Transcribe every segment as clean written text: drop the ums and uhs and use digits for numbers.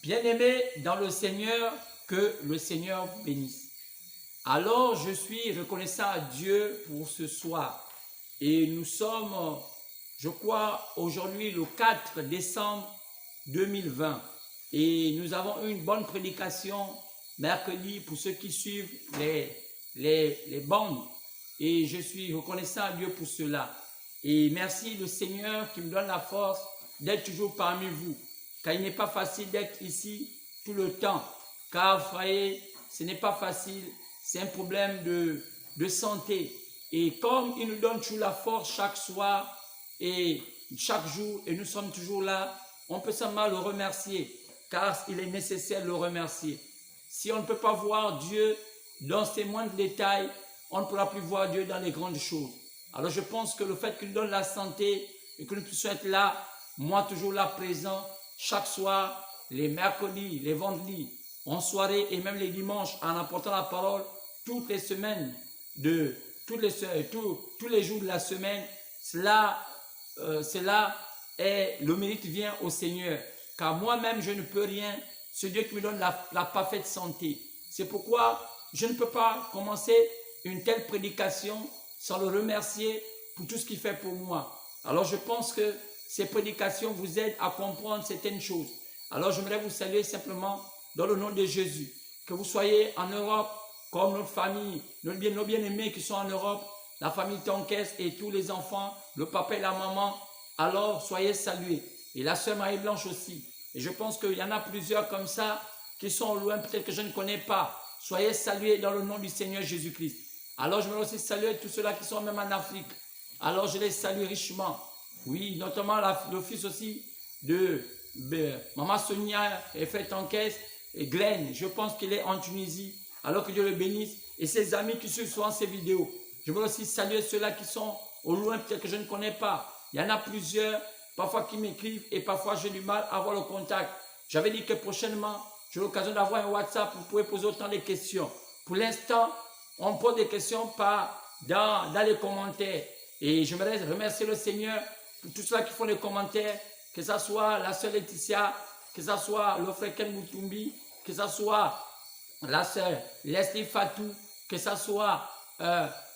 Bien-aimés dans le Seigneur, que le Seigneur vous bénisse. Alors, je suis reconnaissant à Dieu pour ce soir. Et nous sommes, je crois, aujourd'hui le 4 décembre 2020. Et nous avons eu une bonne prédication mercredi pour ceux qui suivent les bandes. Et je suis reconnaissant à Dieu pour cela. Et merci le Seigneur qui me donne la force d'être toujours parmi vous. Car il n'est pas facile d'être ici tout le temps. Car vous voyez, ce n'est pas facile. C'est un problème de santé. Et comme il nous donne toujours la force chaque soir et chaque jour, et nous sommes toujours là, on peut seulement le remercier. Car il est nécessaire de le remercier. Si on ne peut pas voir Dieu dans ses moindres détails, on ne pourra plus voir Dieu dans les grandes choses. Alors je pense que le fait qu'il nous donne la santé et que nous puissions être là, moi toujours là présent, chaque soir, les mercredis, les vendredis, en soirée et même les dimanches, en apportant la parole, toutes les semaines, tous les jours de la semaine, cela est, le mérite vient au Seigneur. Car moi-même, je ne peux rien, c'est Dieu qui me donne la parfaite santé. C'est pourquoi je ne peux pas commencer une telle prédication sans le remercier pour tout ce qu'il fait pour moi. Alors je pense que ces prédications vous aident à comprendre certaines choses. Alors j'aimerais vous saluer simplement dans le nom de Jésus. Que vous soyez en Europe, comme notre famille, nos bien-aimés qui sont en Europe, la famille Tonquès et tous les enfants, le papa et la maman, alors soyez salués. Et la sœur Marie-Blanche aussi. Et je pense qu'il y en a plusieurs comme ça qui sont loin, peut-être que je ne connais pas. Soyez salués dans le nom du Seigneur Jésus-Christ. Alors je veux aussi saluer tous ceux-là qui sont même en Afrique. Alors je les salue richement. Oui, notamment le fils aussi de Maman Sonia et Frère Tonquès et Glenn. Je pense qu'il est en Tunisie. Alors que Dieu le bénisse. Et ses amis qui suivent souvent ces vidéos. Je veux aussi saluer ceux-là qui sont au loin, peut-être que je ne connais pas. Il y en a plusieurs, parfois qui m'écrivent et parfois j'ai du mal à avoir le contact. J'avais dit que prochainement, j'ai l'occasion d'avoir un WhatsApp. Vous pouvez poser autant de questions. Pour l'instant, on pose des questions dans les commentaires. Et j'aimerais remercier le Seigneur pour tous ceux qui font les commentaires, que ce soit la sœur Laetitia, que ce soit le frère Ken Moutumbi, que ce soit la sœur Leslie Fatou, que ce soit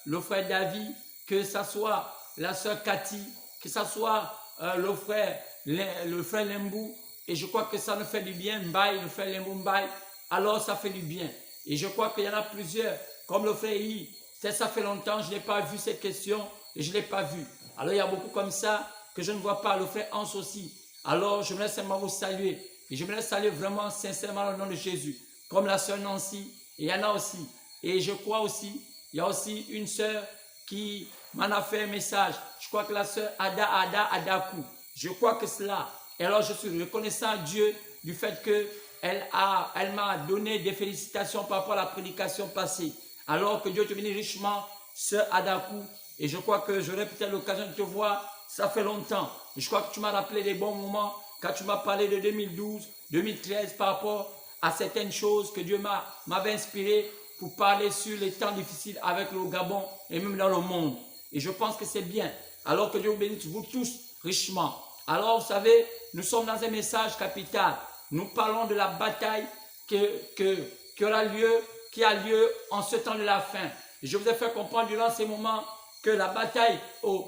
le frère David, que ce soit la sœur Cathy, que ce soit le frère Lembou. Et je crois que ça nous fait du bien, Mbaye, le frère Lembou Mbaye. Alors ça fait du bien. Et je crois qu'il y en a plusieurs, comme le frère I. Ça fait longtemps, je n'ai pas vu cette question et je ne l'ai pas vu. Alors il y a beaucoup comme ça que je ne vois pas, le frère Hans aussi. Alors je me laisse simplement vous saluer. Et je me laisse saluer vraiment sincèrement au nom de Jésus. Comme la sœur Nancy, et il y en a aussi. Et je crois aussi, il y a aussi une sœur qui m'en a fait un message. Je crois que la sœur Adakou. Je crois que cela. Et alors je suis reconnaissant à Dieu du fait qu'elle m'a donné des félicitations par rapport à la prédication passée. Alors que Dieu te bénisse richement, sœur Adakou. Et je crois que j'aurai peut-être l'occasion de te voir. Ça fait longtemps. Et je crois que tu m'as rappelé des bons moments quand tu m'as parlé de 2012, 2013 par rapport à certaines choses que Dieu m'avait inspiré pour parler sur les temps difficiles avec le Gabon et même dans le monde. Et je pense que c'est bien. Alors que Dieu vous bénisse, vous tous, richement. Alors, vous savez, nous sommes dans un message capital. Nous parlons de la bataille qui a lieu en ce temps de la fin. Et je vous ai fait comprendre durant ces moments que la bataille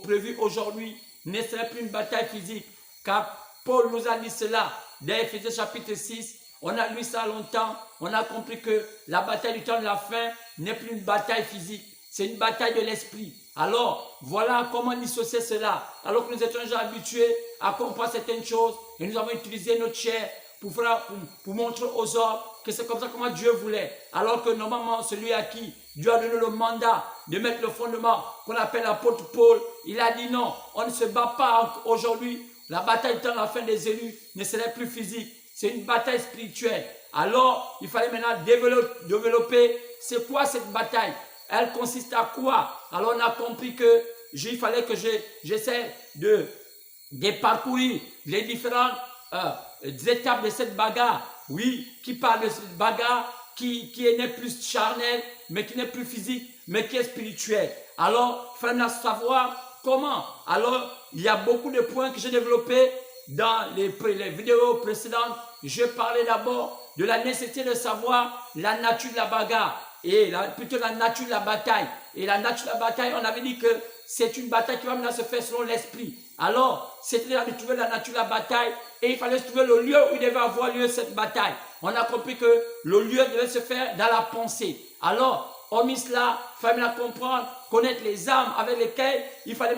prévue aujourd'hui ne serait plus une bataille physique. Car Paul nous a dit cela dans Éphésiens chapitre 6. On a lu ça longtemps. On a compris que la bataille du temps de la fin n'est plus une bataille physique. C'est une bataille de l'esprit. Alors, voilà comment dissocier cela. Alors que nous étions déjà habitués à comprendre certaines choses et nous avons utilisé notre chair pour montrer aux autres que c'est comme ça comment Dieu voulait. Alors que normalement, celui à qui Dieu a donné le mandat de mettre le fondement qu'on appelle l'apôtre Paul, il a dit non, on ne se bat pas aujourd'hui. La bataille dans la fin des élus ne serait plus physique. C'est une bataille spirituelle. Alors, il fallait maintenant développer c'est quoi cette bataille. Elle consiste à quoi? Alors, on a compris qu'il fallait que j'essaie de parcourir les différentes étapes de cette bagarre. Oui, qui parle de cette bagarre qui n'est plus charnelle, mais qui n'est plus physique, mais qui est spirituelle. Alors, il fallait savoir comment. Alors, il y a beaucoup de points que j'ai développés dans les vidéos précédentes je parlais d'abord de la nécessité de savoir la nature de la bagarre et plutôt la nature de la bataille. Et la nature de la bataille, on avait dit que c'est une bataille qui va maintenant se faire selon l'esprit. Alors, c'était de trouver la nature de la bataille et il fallait trouver le lieu où il devait avoir lieu cette bataille. On a compris que le lieu devait se faire dans la pensée. Alors, hormis cela, il fallait maintenant comprendre, connaître les armes avec lesquelles il fallait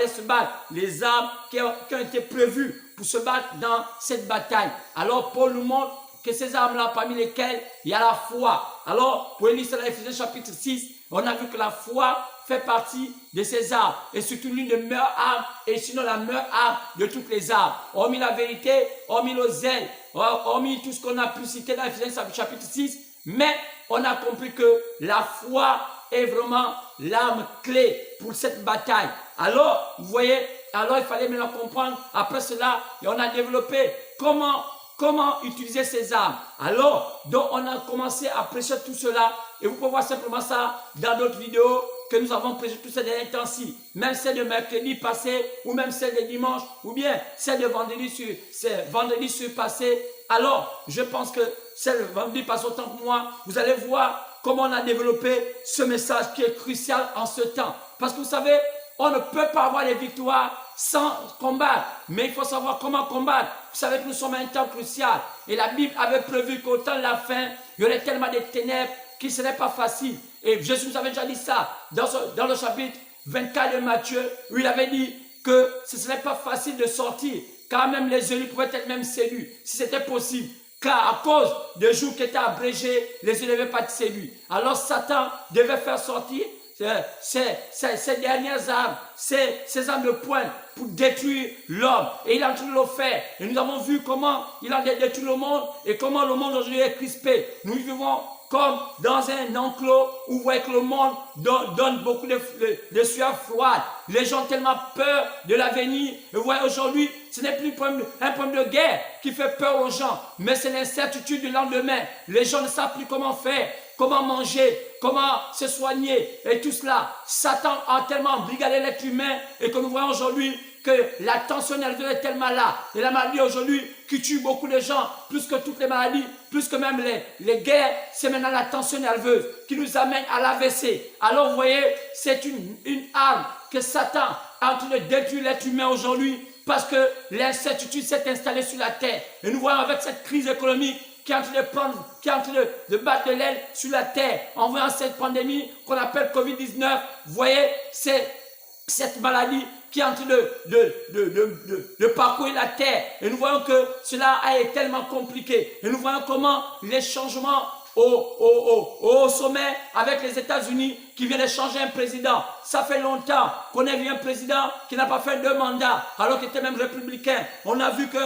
se battre. Les armes qui ont été prévues pour se battre dans cette bataille. Alors, Paul nous montre que ces armes-là, parmi lesquelles il y a la foi. Alors, pour lire cela, Éphésiens chapitre 6, on a vu que la foi fait partie de ces armes, et surtout l'une des meilleures armes, et sinon la meilleure arme de toutes les armes. Hormis la vérité, hormis le zèle, hormis tout ce qu'on a pu citer dans Éphésiens chapitre 6, mais on a compris que la foi est vraiment l'arme clé pour cette bataille. Alors, vous voyez, alors il fallait maintenant comprendre, après cela, et on a développé comment utiliser ces armes. Alors, donc on a commencé à prêcher tout cela, et vous pouvez voir simplement ça dans d'autres vidéos que nous avons prêché tous ces derniers temps-ci, même celle de mercredi passé, ou même celle de dimanche, ou bien celle de vendredi sur passé. Alors, je pense que celle de vendredi passé autant que moi, vous allez voir comment on a développé ce message qui est crucial en ce temps. Parce que vous savez, on ne peut pas avoir les victoires sans combattre, mais il faut savoir comment combattre. Vous savez que nous sommes à un temps crucial, et la Bible avait prévu qu'au temps de la fin, il y aurait tellement de ténèbres qu'il ne serait pas facile. Et Jésus nous avait déjà dit ça dans le chapitre 24 de Matthieu, où il avait dit que ce ne serait pas facile de sortir, car même les élus pouvaient être même séduits, si c'était possible. Car à cause des jours qui étaient abrégés, les élus ne devaient pas être séduits. Alors Satan devait faire sortir ces dernières armes, ces armes de poing pour détruire l'homme. Et il a en train de le faire. Et nous avons vu comment il a détruit le monde et comment le monde aujourd'hui est crispé. Nous vivons comme dans un enclos où vous voyez que le monde donne beaucoup de sueur froide. Les gens ont tellement peur de l'avenir. Et vous voyez aujourd'hui, ce n'est plus un problème de guerre qui fait peur aux gens, mais c'est l'incertitude du lendemain. Les gens ne savent plus comment faire, comment manger, comment se soigner et tout cela. Satan a tellement embrigadé l'être humain et que nous voyons aujourd'hui que la tension nerveuse est tellement là. Et la maladie aujourd'hui qui tue beaucoup de gens, plus que toutes les maladies, plus que même les guerres, c'est maintenant la tension nerveuse qui nous amène à l'AVC. Alors vous voyez, c'est une arme que Satan a en train de détruire l'être humain aujourd'hui parce que l'incertitude s'est installée sur la terre. Et nous voyons avec cette crise économique qui est en train de battre de l'aile sur la terre, en voyant cette pandémie qu'on appelle Covid-19, vous voyez, c'est cette maladie qui est en train de parcourir la terre. Et nous voyons que cela a été tellement compliqué. Et nous voyons comment les changements au sommet avec les États-Unis qui viennent de changer un président. Ça fait longtemps qu'on a vu un président qui n'a pas fait 2 mandats alors qu'il était même républicain. On a vu que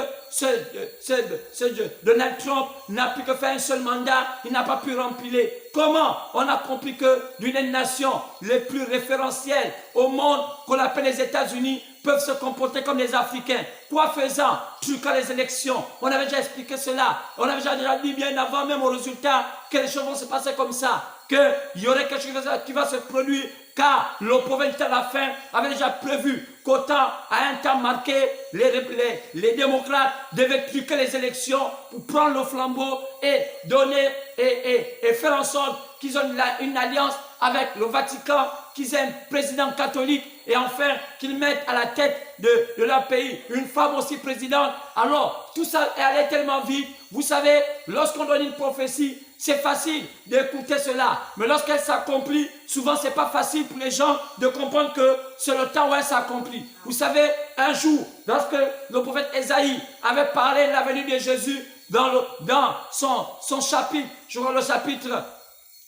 Donald Trump n'a plus que faire un seul mandat, il n'a pas pu remplir. Comment on a compris que d'une nation les plus référentielles au monde, qu'on appelle les États-Unis, peuvent se comporter comme les Africains. Quoi faisant? Truquant les élections. On avait déjà expliqué cela. On avait déjà dit bien avant même au résultat que les choses vont se passer comme ça. Qu'il y aurait quelque chose qui va se produire. Car le prophète à la fin avait déjà prévu qu'autant à un temps marqué, les démocrates devaient truquer les élections pour prendre le flambeau et donner et faire en sorte qu'ils ont une alliance avec le Vatican, qu'ils aient un président catholique et enfin qu'ils mettent à la tête de leur pays une femme aussi présidente. Alors tout ça est allé tellement vite. Vous savez, lorsqu'on donne une prophétie, c'est facile d'écouter cela. Mais lorsqu'elle s'accomplit, souvent c'est pas facile pour les gens de comprendre que c'est le temps où elle s'accomplit. Vous savez, un jour, lorsque le prophète Ésaïe avait parlé de la venue de Jésus dans son chapitre, je crois le chapitre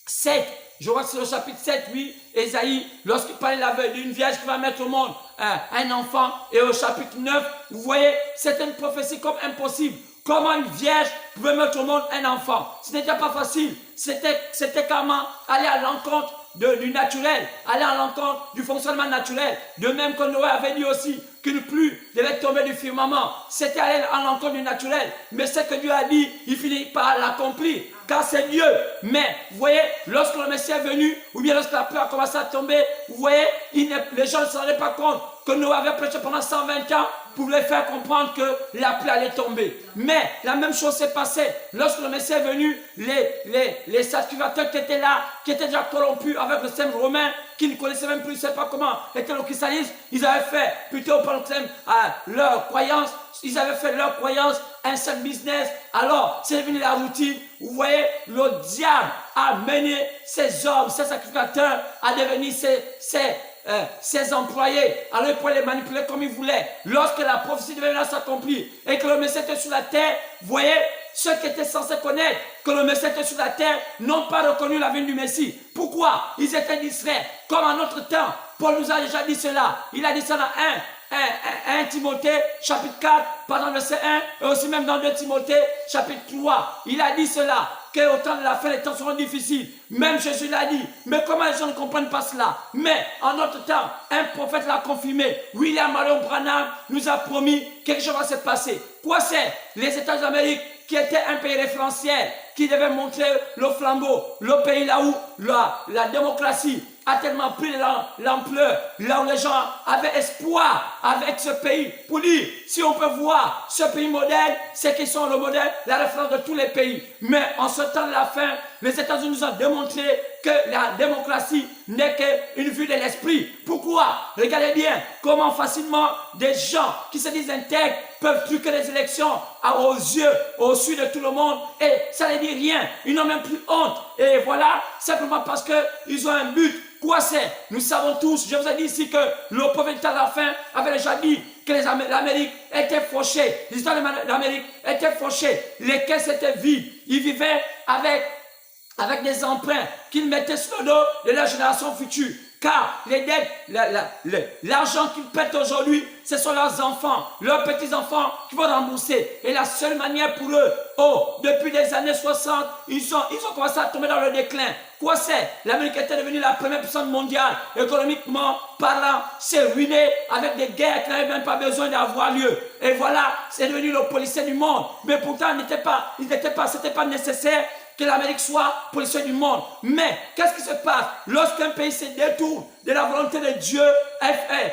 7, je crois que c'est le chapitre 7, oui, Ésaïe, lorsqu'il parlait d'une vierge qui va mettre au monde un enfant, et au chapitre 9, vous voyez, c'est une prophétie comme impossible. Comment une vierge pouvait mettre au monde un enfant? Ce n'était pas facile. C'était comment aller à l'encontre du naturel, aller à l'encontre du fonctionnement naturel. De même que Noé avait dit aussi qu'une pluie devait tomber du firmament. C'était aller à l'encontre du naturel. Mais ce que Dieu a dit, il finit par l'accomplir. Car c'est Dieu. Mais, vous voyez, lorsque le Messie est venu, ou bien lorsque la pluie a commencé à tomber, vous voyez, les gens ne se rendaient pas compte que Noé avait prêché pendant 120 ans pour les faire comprendre que la pluie allait tomber. Mais la même chose s'est passée. Lorsque le Messie est venu, les sacrificateurs qui étaient là, qui étaient déjà corrompus avec le système romain, qui ne connaissaient même plus, je ne sais pas comment était le christianisme, ils avaient fait plutôt par le système leur croyance, ils avaient fait leur croyance un seul business. Alors, c'est devenu la routine. Vous voyez, le diable a mené ces hommes, ces sacrificateurs à devenir ses employés. Alors il pouvait les manipuler comme il voulait. Lorsque la prophétie devait s'accomplir et que le Messie était sur la terre, vous voyez, ceux qui étaient censés connaître que le Messie était sur la terre n'ont pas reconnu la venue du Messie. Pourquoi? Ils étaient distraits. Comme en notre temps, Paul nous a déjà dit cela. Il a dit ça dans 1 Timothée chapitre 4, pendant le verset 1, et aussi même dans 2 Timothée chapitre 3. Il a dit cela, qu'au temps de la fin, les temps seront difficiles. Même Jésus l'a dit. Mais comment les gens ne comprennent pas cela? Mais en notre temps, un prophète l'a confirmé. William Marion Branham nous a promis quelque chose va se passer. Quoi c'est? Les États d'Amérique, qui était un pays référentiel, qui devait montrer le flambeau, le pays là où la démocratie a tellement pris l'ampleur, là où les gens avaient espoir avec ce pays, pour dire, si on peut voir ce pays modèle, c'est qu'ils sont le modèle, la référence de tous les pays. Mais en ce temps de la fin, les États-Unis nous ont démontré que la démocratie n'est qu'une vue de l'esprit. Pourquoi? Regardez bien comment facilement des gens qui se disent intègres peuvent truquer les élections aux yeux, au su de tout le monde, et ça ne dit rien. Ils n'ont même plus honte. Et voilà, simplement parce qu'ils ont un but. Quoi c'est? Nous savons tous, je vous ai dit ici que le prophète de la fin avait déjà dit que l'Amérique était fauchée. Les États d'Amérique étaient fauchés. Les caisses étaient vides. Ils vivaient avec des emprunts qu'ils mettaient sur le dos de la génération future. Car les dettes, l'argent qu'ils prêtent aujourd'hui, ce sont leurs enfants, leurs petits-enfants qui vont rembourser. Et la seule manière pour eux, depuis les années 60, ils ont commencé à tomber dans le déclin. Quoi c'est? L'Amérique était devenue la première puissance mondiale, économiquement parlant, s'est ruinée avec des guerres qui n'avaient même pas besoin d'avoir lieu. Et voilà, c'est devenu le policier du monde. Mais pourtant, c'était pas nécessaire que l'Amérique soit policier du monde. Mais qu'est-ce qui se passe lorsqu'un pays se détourne de la volonté de Dieu?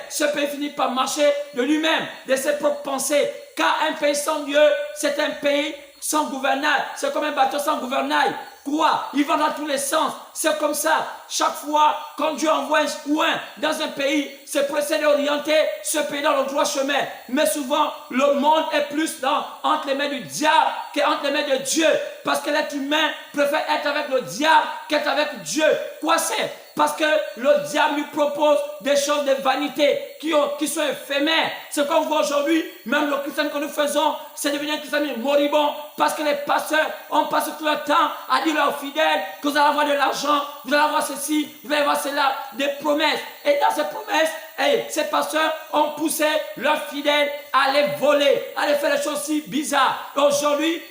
Ce pays finit par marcher de lui-même, de ses propres pensées. Car un pays sans Dieu, c'est un pays sans gouvernail. C'est comme un bateau sans gouvernail. Quoi? Il va dans tous les sens. C'est comme ça. Chaque fois, quand Dieu envoie un coin dans un pays, c'est pour essayer d'orienter ce pays dans le droit chemin. Mais souvent, le monde est plus entre les mains du diable qu'entre les mains de Dieu. Parce que l'être humain préfère être avec le diable qu'être avec Dieu. Quoi c'est? Parce que le diable lui propose des choses de vanité qui sont éphémères. Ce qu'on voit aujourd'hui, même le christianisme que nous faisons, c'est devenu un christianisme moribond. Parce que les pasteurs ont passé tout leur temps à dire leurs fidèles que vous allez avoir de l'argent, vous allez avoir ceci, vous allez avoir cela, des promesses. Et dans ces promesses, ces pasteurs ont poussé leurs fidèles à les voler, à les faire des choses si bizarres. Aujourd'hui,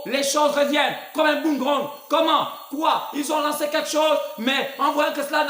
les choses reviennent comme un boomerang. Comment? Quoi? Ils ont lancé quelque chose, mais en voyant que cela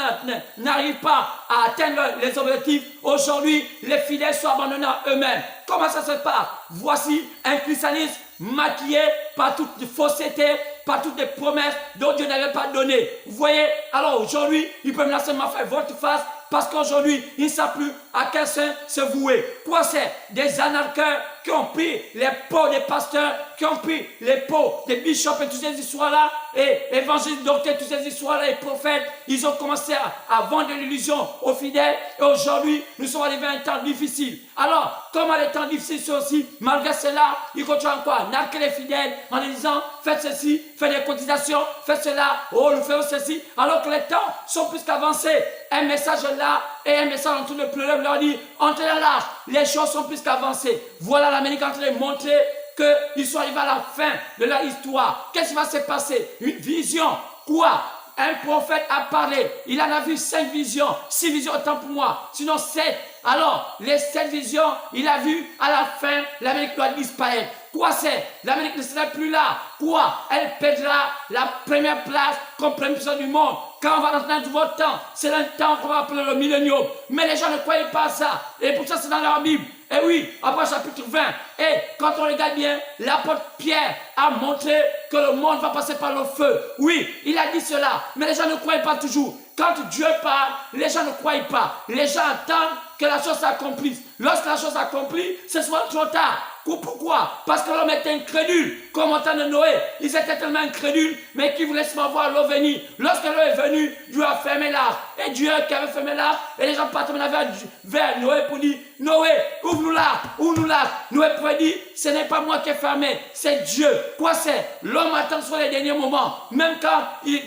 n'arrive pas à atteindre les objectifs, aujourd'hui, les fidèles sont abandonnés à eux-mêmes. Comment ça se passe? Voici un christianisme maquillé par toutes les faussetés, par toutes les promesses dont Dieu n'avait pas donné. Vous voyez? Alors aujourd'hui, ils peuvent lancer ma faire votre face parce qu'aujourd'hui, ils ne savent plus à quel sein se vouer. Quoi c'est? Des anarcheurs qui ont pris les pots des pasteurs, qui ont pris les pots des bishops et toutes ces histoires-là, et évangélistes, docteurs, toutes ces histoires-là, et prophètes, ils ont commencé à vendre de l'illusion aux fidèles, et aujourd'hui, nous sommes arrivés à un temps difficile. Alors, comment les temps difficiles sont aussi, malgré cela, ils continuent encore à narquer les fidèles en les disant, faites ceci, faites des cotisations, faites cela, nous faisons ceci, alors que les temps sont plus qu'avancés. Un message là, et un message en train de pleurer, leur dit, entrez dans l'arche, les choses sont plus qu'avancées. Voilà l'Amérique en train de montrer qu'ils sont arrivés à la fin de leur histoire. Qu'est-ce qui va se passer? Une vision. Quoi? Un prophète a parlé. Il en a vu 5 visions. 6 visions autant pour moi. Sinon 7. Alors, les 7 visions, il a vu à la fin, l'Amérique doit disparaître. Quoi c'est? L'Amérique ne sera plus là. Quoi? Elle perdra la première place comme première puissance du monde. Quand on va dans un nouveau temps, c'est un temps qu'on va appeler le millénium. Mais les gens ne croyaient pas à ça. Et pour ça, c'est dans leur Bible. Et oui, après chapitre 20. Et quand on regarde bien, l'apôtre Pierre a montré que le monde va passer par le feu. Oui, il a dit cela. Mais les gens ne croyaient pas toujours. Quand Dieu parle, les gens ne croient pas. Les gens attendent que la chose s'accomplisse. Lorsque la chose s'accomplit, c'est souvent trop tard. Pourquoi? Parce que l'homme était incrédule, comme au temps de Noé. Ils étaient tellement incrédules, mais qui voulaient seulement voir l'eau venir. Lorsque l'eau est venue, Dieu a fermé l'arche. Et Dieu qui avait fermé l'arche, et les gens partent maintenant vers Noé pour dire, Noé, ouvre-nous l'arche, ouvre-nous l'arche. Noé pourrait dire, ce n'est pas moi qui ai fermé, c'est Dieu. Quoi c'est? L'homme attend sur les derniers moments. Même quand,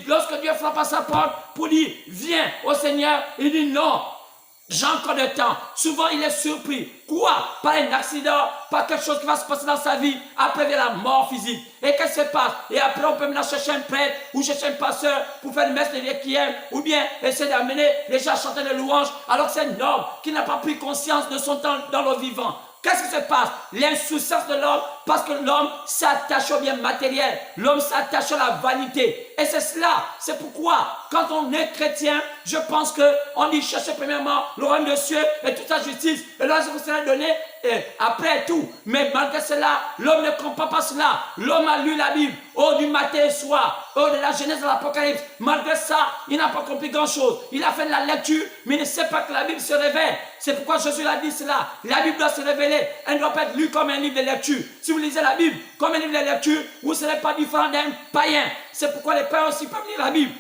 lorsque Dieu frappe à sa porte pour dire, viens au Seigneur, il dit non. J'ai encore de temps. Souvent, il est surpris. Quoi? Par un accident, par quelque chose qui va se passer dans sa vie. Après, vient la mort physique. Et qu'est-ce qui se passe? Et après, on peut maintenant chercher un prêtre ou chercher un pasteur pour faire une messe de requiem ou bien essayer d'amener les gens à chanter des louanges alors que c'est un homme qui n'a pas pris conscience de son temps dans le vivant. Qu'est-ce qui se passe? L'insouciance de l'homme, parce que l'homme s'attache au bien matériel. L'homme s'attache à la vanité. Et c'est cela. C'est pourquoi, quand on est chrétien, je pense qu'on dit chercher premièrement le royaume de cieux et toute sa justice. Et là, vous sera donné après tout. Mais malgré cela, l'homme ne comprend pas cela. L'homme a lu la Bible du matin au soir, de la Genèse à l'Apocalypse. Malgré ça, il n'a pas compris grand-chose. Il a fait de la lecture, mais il ne sait pas que la Bible se révèle. C'est pourquoi Jésus a dit cela. La Bible doit se révéler. Elle ne doit pas être lue comme un livre de lecture. Si vous lisez la Bible comme un livre de lecture, vous ne serez pas différent d'un païen. C'est pourquoi les païens aussi peuvent lire la Bible.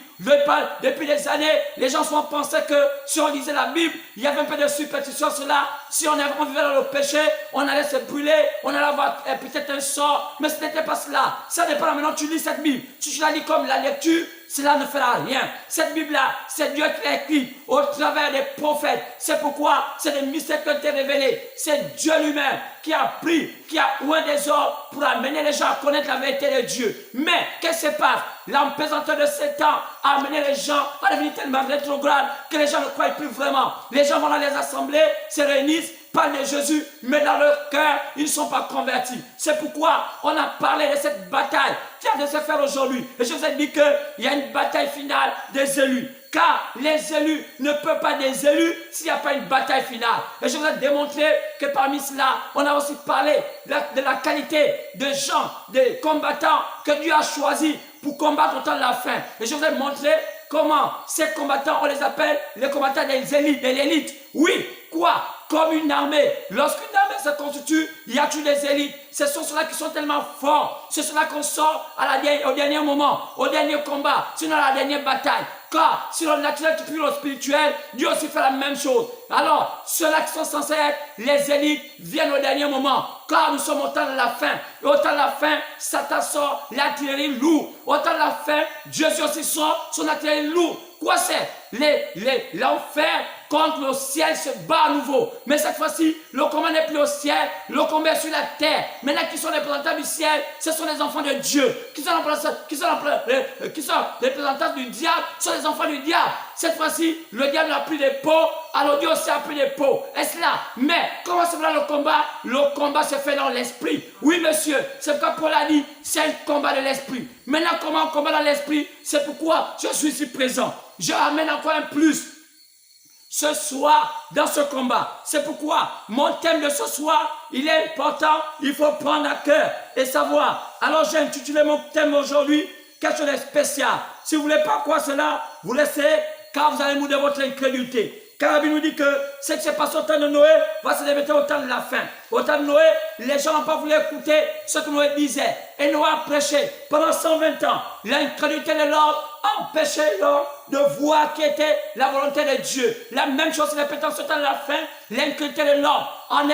Depuis des années, les gens souvent pensaient que si on lisait la Bible, il y avait un peu de superstition sur cela. Si on vivait dans le péché, on allait se brûler, on allait avoir peut-être un sort. Mais ce n'était pas cela. Ça n'est pas là. Maintenant, tu lis cette Bible. Si tu la lis comme la lecture, cela ne fera rien. Cette Bible-là, c'est Dieu qui l'a écrit au travers des prophètes. C'est pourquoi c'est des mystères qui ont été révélés. C'est Dieu lui-même qui a pris, qui a oint des ordres pour amener les gens à connaître la vérité de Dieu. Mais qu'est-ce qui se passe? L'empaisanteur de Satan a amené les gens à devenir tellement rétrogrades que les gens ne croient plus vraiment. Les gens vont dans les assemblées, se réunissent, parlent de Jésus, mais dans leur cœur, ils ne sont pas convertis. C'est pourquoi on a parlé de cette bataille qui a de se faire aujourd'hui. Et je vous ai dit qu'il y a une bataille finale des élus. Car les élus ne peuvent pas être des élus s'il n'y a pas une bataille finale. Et je vous ai démontré que parmi cela, on a aussi parlé de la qualité de gens, des combattants que Dieu a choisis pour combattre au temps de la fin. Et je vous ai montré comment ces combattants, on les appelle les combattants des élites, de l'élite. Oui, quoi? Comme une armée. Lorsqu'une armée se constitue, il y a toujours des élites. Ce sont ceux-là qui sont tellement forts. C'est ceux-là qu'on sort au dernier moment, au dernier combat, sinon à la dernière bataille. Car si le naturel tue le spirituel, Dieu aussi fait la même chose. Alors, ceux-là qui sont censés être les élites viennent au dernier moment. Car nous sommes au temps de la fin. Et au temps de la fin, Satan sort l'artillerie lourde. Au temps de la fin, Dieu aussi sort son artillerie lourde. Quoi c'est? L'enfer contre le ciel se bat à nouveau. Mais cette fois-ci, le combat n'est plus au ciel, le combat est sur la terre. Maintenant, qui sont les représentants du ciel? Ce sont les enfants de Dieu. Qui sont les représentants du diable? Ce sont les enfants du diable. Cette fois-ci, le diable n'a plus de peau, alors Dieu aussi a plus de peau. Est-ce là? Mais comment se fait le combat? Le combat se fait dans l'esprit. Oui, monsieur, c'est pourquoi Paul a dit, c'est un combat de l'esprit. Maintenant, comment on combat dans l'esprit? C'est pourquoi je suis ici présent. Je ramène encore un plus ce soir dans ce combat. C'est pourquoi mon thème de ce soir, il est important, il faut prendre à cœur et savoir. Alors j'ai intitulé mon thème aujourd'hui, quelque chose de spécial. Si vous ne voulez pas croire cela, vous laissez, car vous allez mourir de votre incrédulité. Car la Bible nous dit que ce qui s'est passé au temps de Noé va se répéter au temps de la fin. Au temps de Noé, les gens n'ont pas voulu écouter ce que Noé disait. Et Noé a prêché pendant 120 ans. L'incrédulité de l'homme empêchait l'homme de voir qui était la volonté de Dieu. La même chose se répète au temps de la fin. L'incrédulité de l'homme en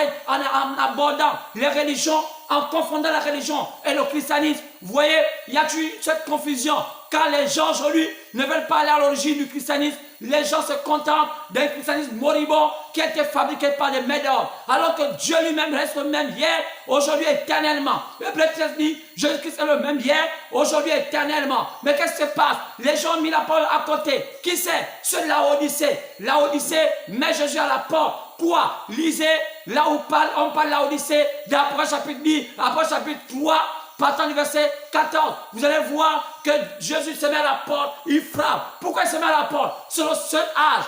abordant les religions, en confondant la religion et le christianisme. Vous voyez, il y a eu cette confusion. Car les gens aujourd'hui ne veulent pas aller à l'origine du christianisme. Les gens se contentent d'un christianisme moribond qui a été fabriqué par des médors. Alors que Dieu lui-même reste le même hier, aujourd'hui, éternellement. Le Prêtre dit, Jésus-Christ est le même hier, aujourd'hui, éternellement. Mais qu'est-ce qui se passe? Les gens ont mis la parole à côté. Qui c'est? Ceux de Laodicée. Laodicée met Jésus à la porte. Quoi? Lisez là où on parle de Laodicée, d'Apôtres chapitre 10, Apôtres chapitre 3, partant du verset 14, vous allez voir que Jésus se met à la porte, il frappe. Pourquoi il se met à la porte? C'est le seul âge,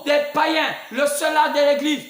des païens, le seul âge de l'église.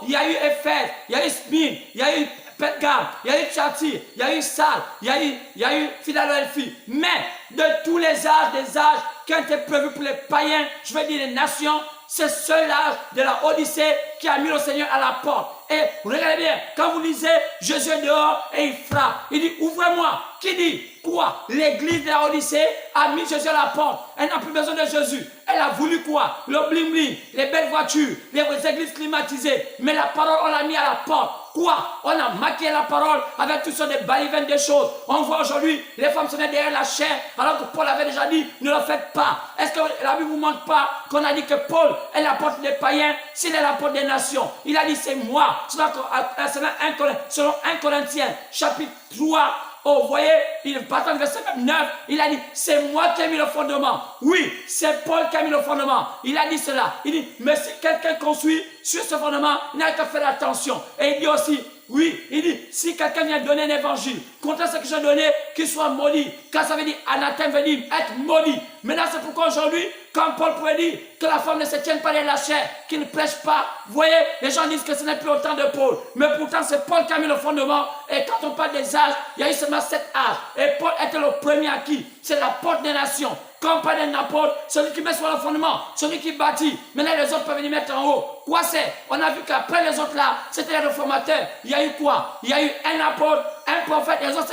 Il y a eu Éphèse, il y a eu Smyrne, il y a eu Pergame, il y a eu Thyatire, il y a eu Sardes, il y a eu Philadelphie. Mais de tous les âges, des âges qui ont été prévus pour les païens, je veux dire les nations, c'est seul l'âge de la Odyssée qui a mis le Seigneur à la porte. Et regardez bien, quand vous lisez, Jésus est dehors et il frappe. Il dit, ouvrez-moi. Qui dit quoi? L'église de la Odyssée a mis Jésus à la porte. Elle n'a plus besoin de Jésus. Elle a voulu quoi? Le bling-bling, les belles voitures, les églises climatisées. Mais la parole, on l'a mis à la porte. Quoi? On a maquillé la parole avec tout ça des balivernes des choses. On voit aujourd'hui les femmes se mettent derrière la chair, alors que Paul avait déjà dit, ne le faites pas. Est-ce que la Bible ne vous montre pas qu'on a dit que Paul est l'apôtre des païens, s'il est l'apôtre des nations? Il a dit, c'est moi. Selon 1 Corinthiens, chapitre 3, oh, vous voyez, il partant du verset 9, il a dit, c'est moi qui ai mis le fondement. Oui, c'est Paul qui a mis le fondement. Il a dit cela. Il dit, mais si quelqu'un construit sur ce fondement, il n'a qu'à faire attention. Et il dit aussi, oui, il dit, si quelqu'un vient donner un évangile, contre ce que j'ai donné, qu'il soit maudit. Car ça veut dire, anathème veut dire être maudit. Maintenant, c'est pourquoi aujourd'hui, quand Paul pourrait dire que la femme ne se tienne pas de la chair, qu'il ne prêche pas, vous voyez, les gens disent que ce n'est plus au temps de Paul. Mais pourtant, c'est Paul qui a mis le fondement. Et quand on parle des âges, il y a eu seulement 7 âges. Et Paul était le premier à qui? C'est la porte des nations. Quand on parle d'un apôtre, celui qui met sur le fondement, celui qui bâtit. Maintenant, les autres peuvent venir mettre en haut. Quoi c'est? On a vu qu'après les autres là, c'était les réformateurs. Il y a eu quoi? Il y a eu un apôtre, un prophète, les autres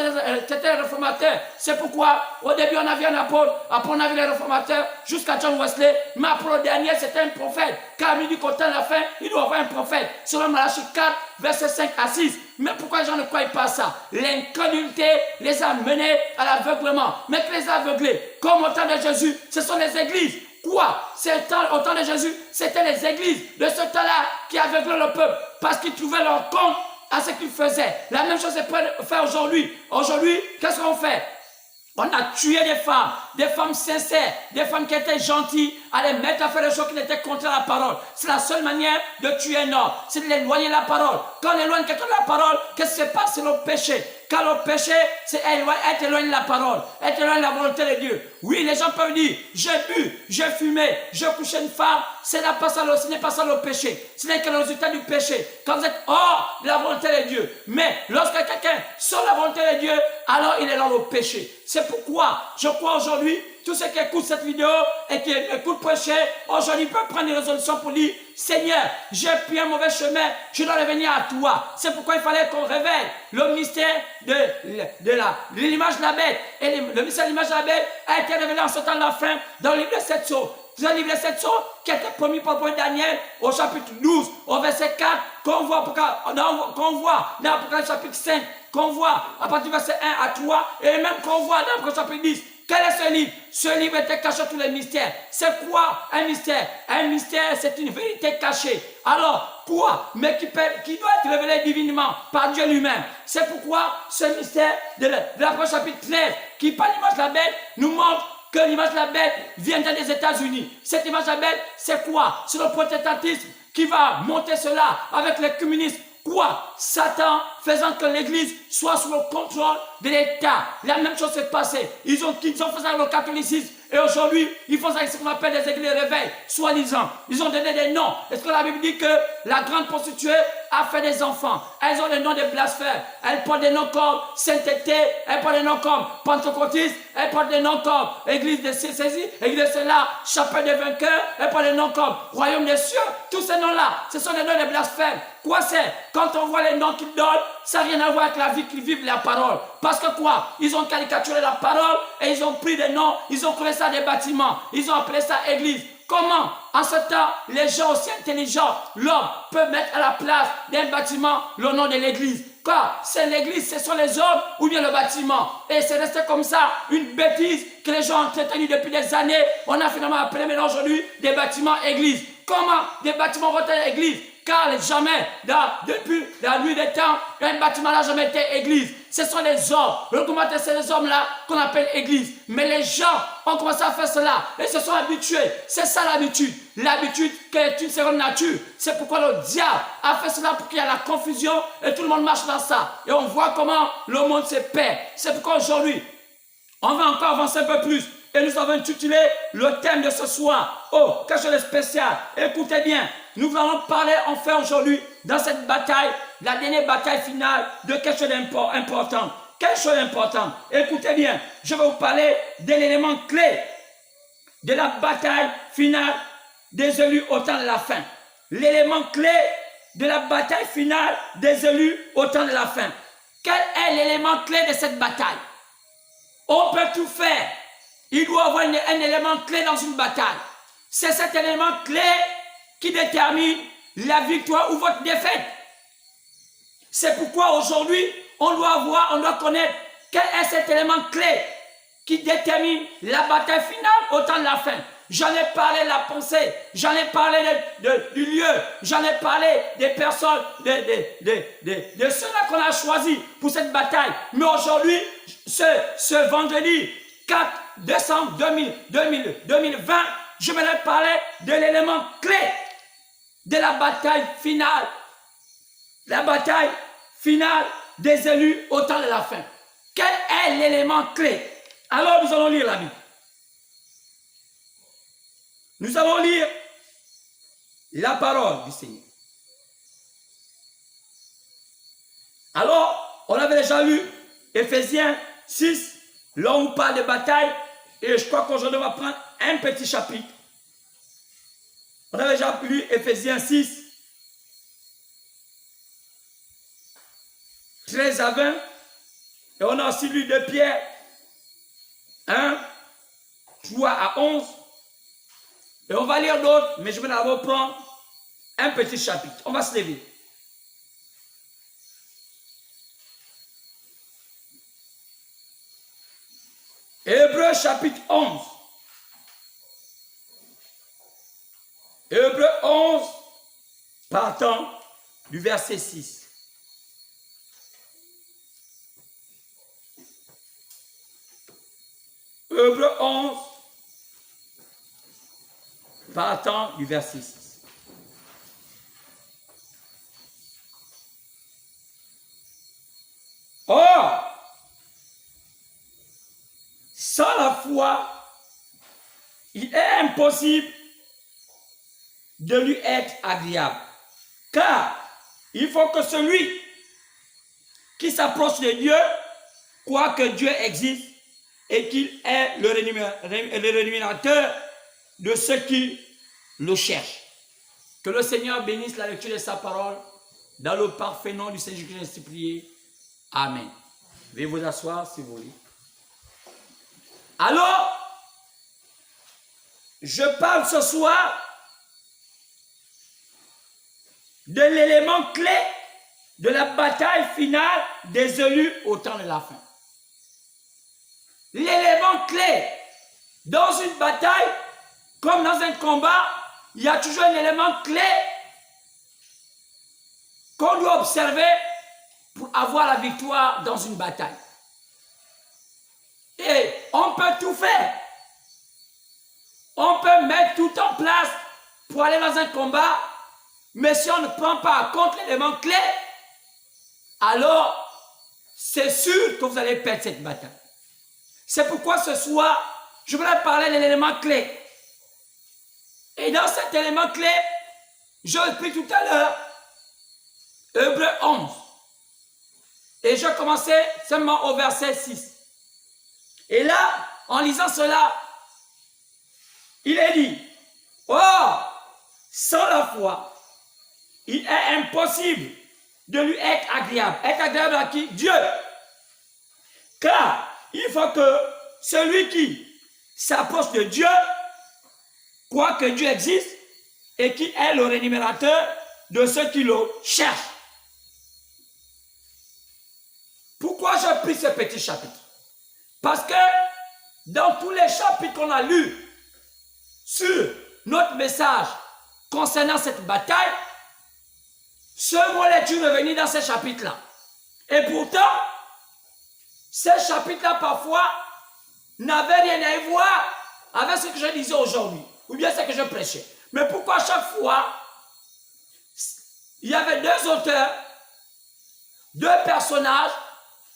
c'était les réformateurs. C'est pourquoi au début on a vu un apôtre, après on a vu les réformateurs, jusqu'à John Wesley. Mais après le dernier c'était un prophète. Car il dit qu'au temps de la fin, il doit avoir un prophète. Selon Malachie 4, versets 5 à 6. Mais pourquoi les gens ne croient pas à ça? L'incrédulité les a menés à l'aveuglement. Mais que les aveuglés, comme au temps de Jésus, ce sont les églises. Quoi? Au temps de Jésus, c'était les églises de ce temps-là qui aveuglaient le peuple parce qu'ils trouvaient leur compte à ce qu'ils faisaient. La même chose est fait aujourd'hui. Aujourd'hui, qu'est-ce qu'on fait? On a tué des femmes sincères, des femmes qui étaient gentilles, à les mettre à faire des choses qui étaient contre la parole. C'est la seule manière de tuer un homme, c'est de l'éloigner de la parole. Quand on éloigne quelqu'un de la parole, qu'est-ce qui se passe? C'est le péché. Car le péché, c'est être éloigné de la parole, être éloigné de la volonté de Dieu. Oui, les gens peuvent dire, j'ai bu, j'ai fumé, j'ai couché une femme, ce n'est pas ça le péché. Ce n'est que le résultat du péché. Quand vous êtes hors de la volonté de Dieu. Mais lorsque quelqu'un sort de la volonté de Dieu, alors il est dans le péché. C'est pourquoi je crois aujourd'hui, tous ceux qui écoutent cette vidéo et qui écoutent prêcher, aujourd'hui peuvent prendre des résolutions pour dire, Seigneur, j'ai pris un mauvais chemin, je dois revenir à toi. C'est pourquoi il fallait qu'on révèle le mystère de l'image de la bête. Et le mystère de l'image de la bête a été révélé en ce temps de la fin dans le livre des 7 sceaux. C'est le livre des 7 sceaux qui a été promis par le prophète Daniel au chapitre 12, au verset 4, qu'on voit dans l'Apocalypse chapitre 5, qu'on voit à partir du verset 1 à 3, et même qu'on voit dans l'Apocalypse chapitre 10. Quel est ce livre? Ce livre était caché tous les mystères. C'est quoi un mystère? Un mystère, c'est une vérité cachée. Alors, quoi? Mais qui doit être révélé divinement par Dieu lui-même. C'est pourquoi ce mystère de l'Apocalypse chapitre 13, qui par l'image de la bête, nous montre que l'image de la bête vient des États-Unis. Cette image de la bête, c'est quoi? C'est le protestantisme qui va monter cela avec les communistes. Quoi? Satan faisant que l'Église soit sous le contrôle de l'État. La même chose s'est passée. Ils ont fait ça le catholicisme. Et aujourd'hui, ils font ça avec ce qu'on appelle des églises de réveil, soi-disant. Ils ont donné des noms. Est-ce que la Bible dit que la grande prostituée a fait des enfants? Elles ont des noms de blasphèmes. Elles portent des noms comme sainteté, elles portent des noms comme pentecôtiste, elles portent des noms comme église de ceci, église de cela, chapelle des vainqueurs, elles portent des noms comme royaume des cieux. Tous ces noms-là, ce sont des noms de blasphèmes. Quoi c'est? Quand on voit les noms qu'ils donnent, ça n'a rien à voir avec la vie qu'ils vivent, la parole. Parce que quoi? Ils ont caricaturé la parole et ils ont pris des noms, ils ont collé ça à des bâtiments, ils ont appelé ça église. Comment, en ce temps, les gens aussi intelligents, l'homme peut mettre à la place d'un bâtiment le nom de l'église? Quoi? C'est l'église, ce sont les hommes ou bien le bâtiment? Et c'est resté comme ça, une bêtise que les gens ont entretenue depuis des années. On a finalement appelé maintenant aujourd'hui des bâtiments églises. Comment des bâtiments vont être églises? Car jamais, depuis la nuit des temps, un bâtiment n'a jamais été église. Ce sont les hommes. Recommandez, c'est les hommes-là qu'on appelle église. Mais les gens ont commencé à faire cela et se sont habitués. C'est ça l'habitude. L'habitude qui est une seconde nature. C'est pourquoi le diable a fait cela pour qu'il y ait la confusion et tout le monde marche dans ça. Et on voit comment le monde se perd. C'est pourquoi aujourd'hui, on va encore avancer un peu plus. Et nous avons intitulé le thème de ce soir. Oh, quelque chose de spécial. Écoutez bien. Nous allons parler enfin aujourd'hui, dans cette bataille, la dernière bataille finale de quelque chose d'important. Quelque chose d'important. Écoutez bien, je vais vous parler de l'élément clé de la bataille finale des élus au temps de la fin. L'élément clé de la bataille finale des élus au temps de la fin. Quel est l'élément clé de cette bataille? On peut tout faire. Il doit y avoir un élément clé dans une bataille. C'est cet élément clé qui détermine la victoire ou votre défaite. C'est pourquoi aujourd'hui, on doit connaître quel est cet élément clé qui détermine la bataille finale au temps de la fin. J'en ai parlé de la pensée, j'en ai parlé du lieu, j'en ai parlé des personnes, de ceux-là qu'on a choisis pour cette bataille. Mais aujourd'hui, ce vendredi 4 décembre 2020, je vais parler de l'élément clé de la bataille finale. La bataille finale des élus au temps de la fin. Quel est l'élément clé? Alors nous allons lire la Bible. Nous allons lire la parole du Seigneur. Alors, on avait déjà lu Éphésiens 6, là où on parle de bataille, et je crois qu'aujourd'hui on va prendre un petit chapitre. On avait déjà lu Éphésiens 6, 13 à 20, et on a aussi lu de Pierre 1, 3 à 11, et on va lire d'autres, mais je vais d'abord prendre un petit chapitre. On va se lever. Hébreux chapitre 11. Hébreux 11, partant du verset 6. Hébreux 11, partant du verset 6. Or, sans la foi, il est impossible de lui être agréable. Car il faut que celui qui s'approche de Dieu croit que Dieu existe et qu'il est le rémunérateur de ceux qui le cherchent. Que le Seigneur bénisse la lecture de sa parole dans le parfait nom du Seigneur Jésus-Christ, ainsi prié. Amen. Veuillez vous asseoir si vous voulez. Alors, je parle ce soir de l'élément clé de la bataille finale des élus au temps de la fin. L'élément clé dans une bataille, comme dans un combat, il y a toujours un élément clé qu'on doit observer pour avoir la victoire dans une bataille. Et on peut tout faire. On peut mettre tout en place pour aller dans un combat, mais si on ne prend pas en compte l'élément clé, alors c'est sûr que vous allez perdre cette bataille. C'est pourquoi ce soir, je voudrais parler de l'élément clé. Et dans cet élément clé, je l'ai tout à l'heure, Hébreux 11. Et je commençais seulement au verset 6. Et là, en lisant cela, il est dit, or, sans la foi, il est impossible de lui être agréable. Être agréable à qui? Dieu. Car il faut que celui qui s'approche de Dieu croit que Dieu existe et qui est le rémunérateur de ceux qui le cherchent. Pourquoi j'ai pris ce petit chapitre? Parce que dans tous les chapitres qu'on a lus sur notre message concernant cette bataille, ce mot est dû revenir dans ces chapitres-là. Et pourtant, ces chapitres-là, parfois, n'avaient rien à y voir avec ce que je disais aujourd'hui, ou bien ce que je prêchais. Mais pourquoi chaque fois, il y avait deux auteurs, deux personnages,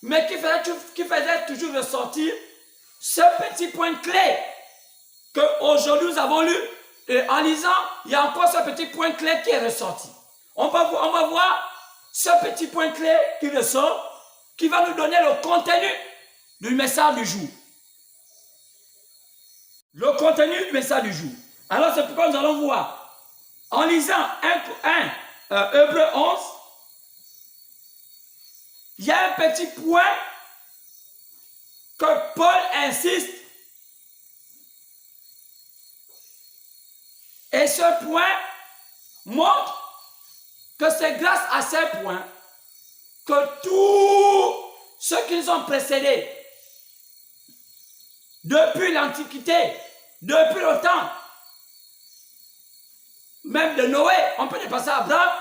mais qui faisaient toujours ressortir ce petit point clé qu'aujourd'hui nous avons lu. Et en lisant, il y a encore ce petit point clé qui est ressorti. On va voir ce petit point clé qui ressort, qui va nous donner le contenu du message du jour. Le contenu du message du jour. Alors c'est pourquoi nous allons voir, en lisant Hébreux 11, il y a un petit point que Paul insiste. Et ce point montre que c'est grâce à ces points que tous ceux qui nous ont précédés, depuis l'Antiquité, depuis le temps, même de Noé, on peut dépasser Abraham,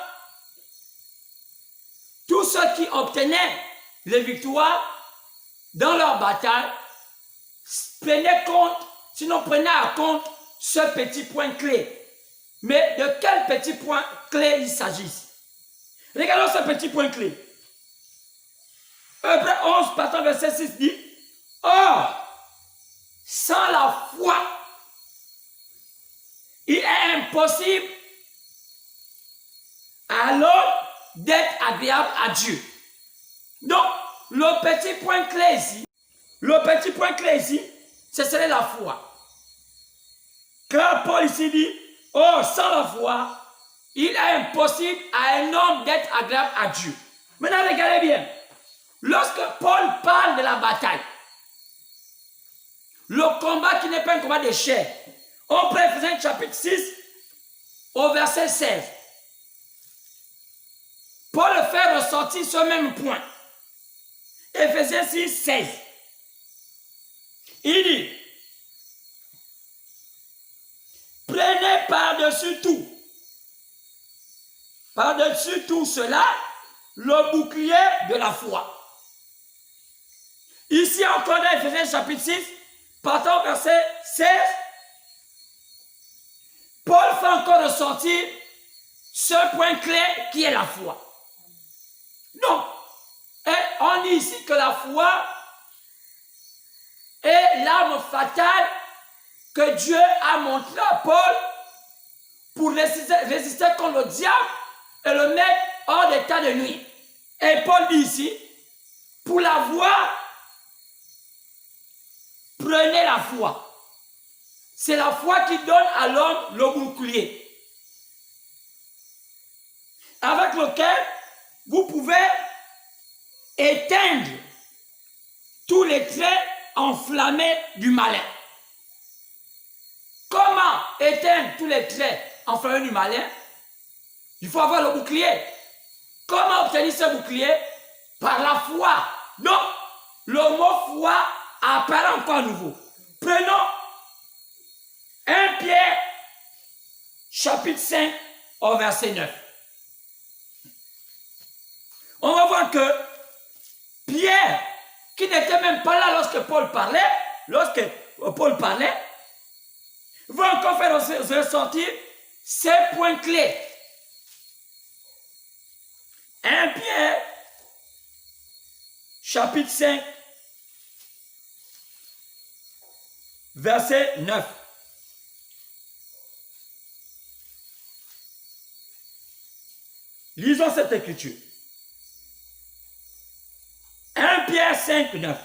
tous ceux qui obtenaient les victoires dans leur bataille prenaient compte, sinon prenaient à compte ce petit point clé. Mais de quel petit point clé il s'agit? Regardons ce petit point clé. Hébreux 11, partant verset 6 dit, « Or, sans la foi, il est impossible à l'homme d'être agréable à Dieu. » Donc, le petit point clé ici, ce serait la foi. Car Paul ici dit, « Oh, sans la foi, il est impossible à un homme d'être agréable à Dieu. » Maintenant, regardez bien. Lorsque Paul parle de la bataille, le combat qui n'est pas un combat de chair, on prend Ephésiens chapitre 6 au verset 16. Paul fait ressortir ce même point. Ephésiens 6, 16. Il dit, prenez par-dessus tout cela, le bouclier de la foi. Ici encore dans Ephésiens chapitre 6, partant au verset 16, Paul fait encore ressortir ce point clé qui est la foi. Donc, on dit ici que la foi est l'arme fatale que Dieu a montré à Paul pour résister contre le diable et le mettre hors d'état de nuire. Et Paul dit ici, pour l'avoir, prenez la foi. C'est la foi qui donne à l'homme le bouclier, avec lequel vous pouvez éteindre tous les traits enflammés du malin. Comment éteindre tous les traits enflammés du malin? Il faut avoir le bouclier. Comment obtenir ce bouclier? Par la foi. Donc, le mot foi apparaît encore à nouveau. Prenons 1 Pierre, chapitre 5, au verset 9. On va voir que Pierre, qui n'était même pas là lorsque Paul parlait, va encore faire ressortir ces points clés. 1 Pierre, chapitre 5, verset 9. Lisons cette écriture. 1 Pierre 5, 9.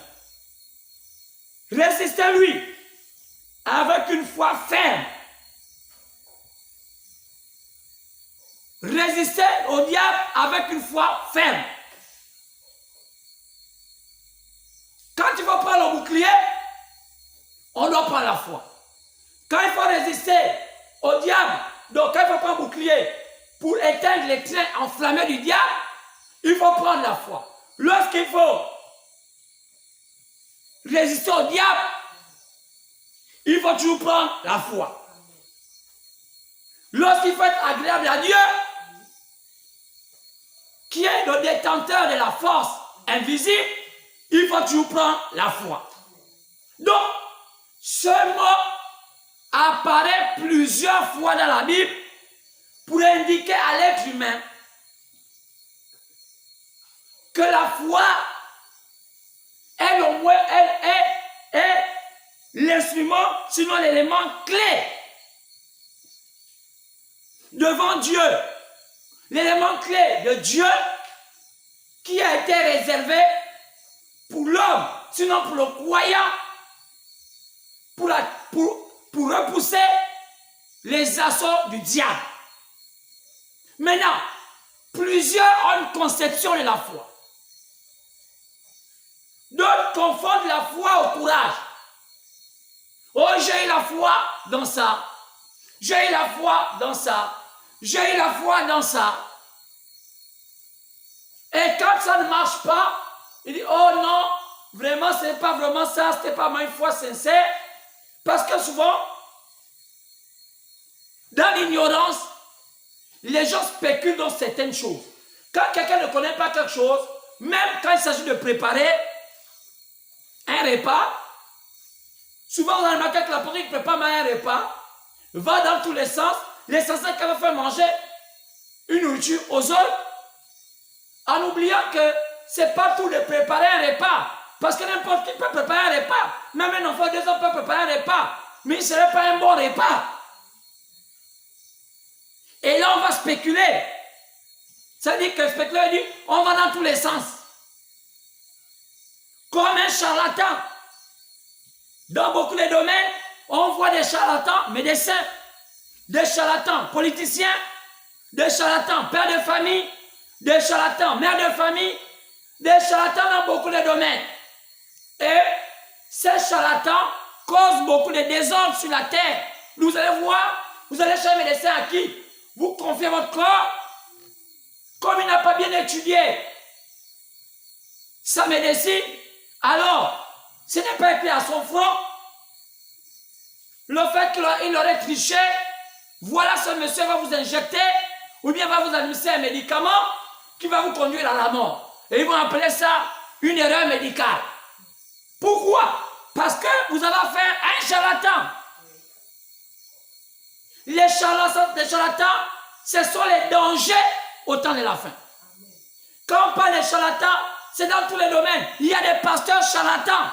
Résistez-lui avec une foi ferme. Résistez au diable avec une foi ferme. Quand il faut prendre le bouclier, on doit prendre la foi. Quand il faut résister au diable, donc quand il faut prendre le bouclier pour éteindre les traits enflammés du diable, il faut prendre la foi. Lorsqu'il faut résister au diable, il faut toujours prendre la foi. Lorsqu'il faut être agréable à Dieu, qui est le détenteur de la force invisible, il faut toujours prendre la foi. Donc, ce mot apparaît plusieurs fois dans la Bible pour indiquer à l'être humain que la foi est au moins est l'instrument, sinon l'élément clé devant Dieu. L'élément clé de Dieu qui a été réservé pour l'homme, sinon pour le croyant, pour repousser les assauts du diable. Maintenant, plusieurs ont une conception de la foi. D'autres confondent la foi au courage. Oh, j'ai eu la foi dans ça. J'ai eu la foi dans ça. J'ai eu la foi dans ça. Et quand ça ne marche pas, il dit, oh non, vraiment, ce n'est pas vraiment ça, ce n'est pas ma foi sincère. Parce que souvent, dans l'ignorance, les gens spéculent dans certaines choses. Quand quelqu'un ne connaît pas quelque chose, même quand il s'agit de préparer un repas, souvent on a remarqué que la personne qui prépare un repas va dans tous les sens. L'essentiel qu'elle va faire manger une nourriture aux autres, en oubliant que ce n'est pas tout de préparer un repas. Parce que n'importe qui peut préparer un repas. Même un enfant de 2 ans peut préparer un repas. Mais ce ne serait pas un bon repas. Et là, on va spéculer. Ça veut dire que spéculer dit, on va dans tous les sens. Comme un charlatan. Dans beaucoup de domaines, on voit des charlatans, médecins, des charlatans politiciens, des charlatans pères de famille, des charlatans mères de famille, des charlatans dans beaucoup de domaines. Et ces charlatans causent beaucoup de désordre sur la terre. Vous allez voir, vous allez chez un médecin à qui vous confiez votre corps, comme il n'a pas bien étudié sa médecine, alors ce n'est pas écrit à son front. Le fait qu'il aurait triché, voilà, ce monsieur va vous injecter, ou bien va vous administrer un médicament qui va vous conduire à la mort. Et ils vont appeler ça une erreur médicale. Pourquoi? Parce que vous avez affaire à un charlatan. Les charlatans, ce sont les dangers au temps de la fin. Quand on parle des charlatans, c'est dans tous les domaines. Il y a des pasteurs charlatans.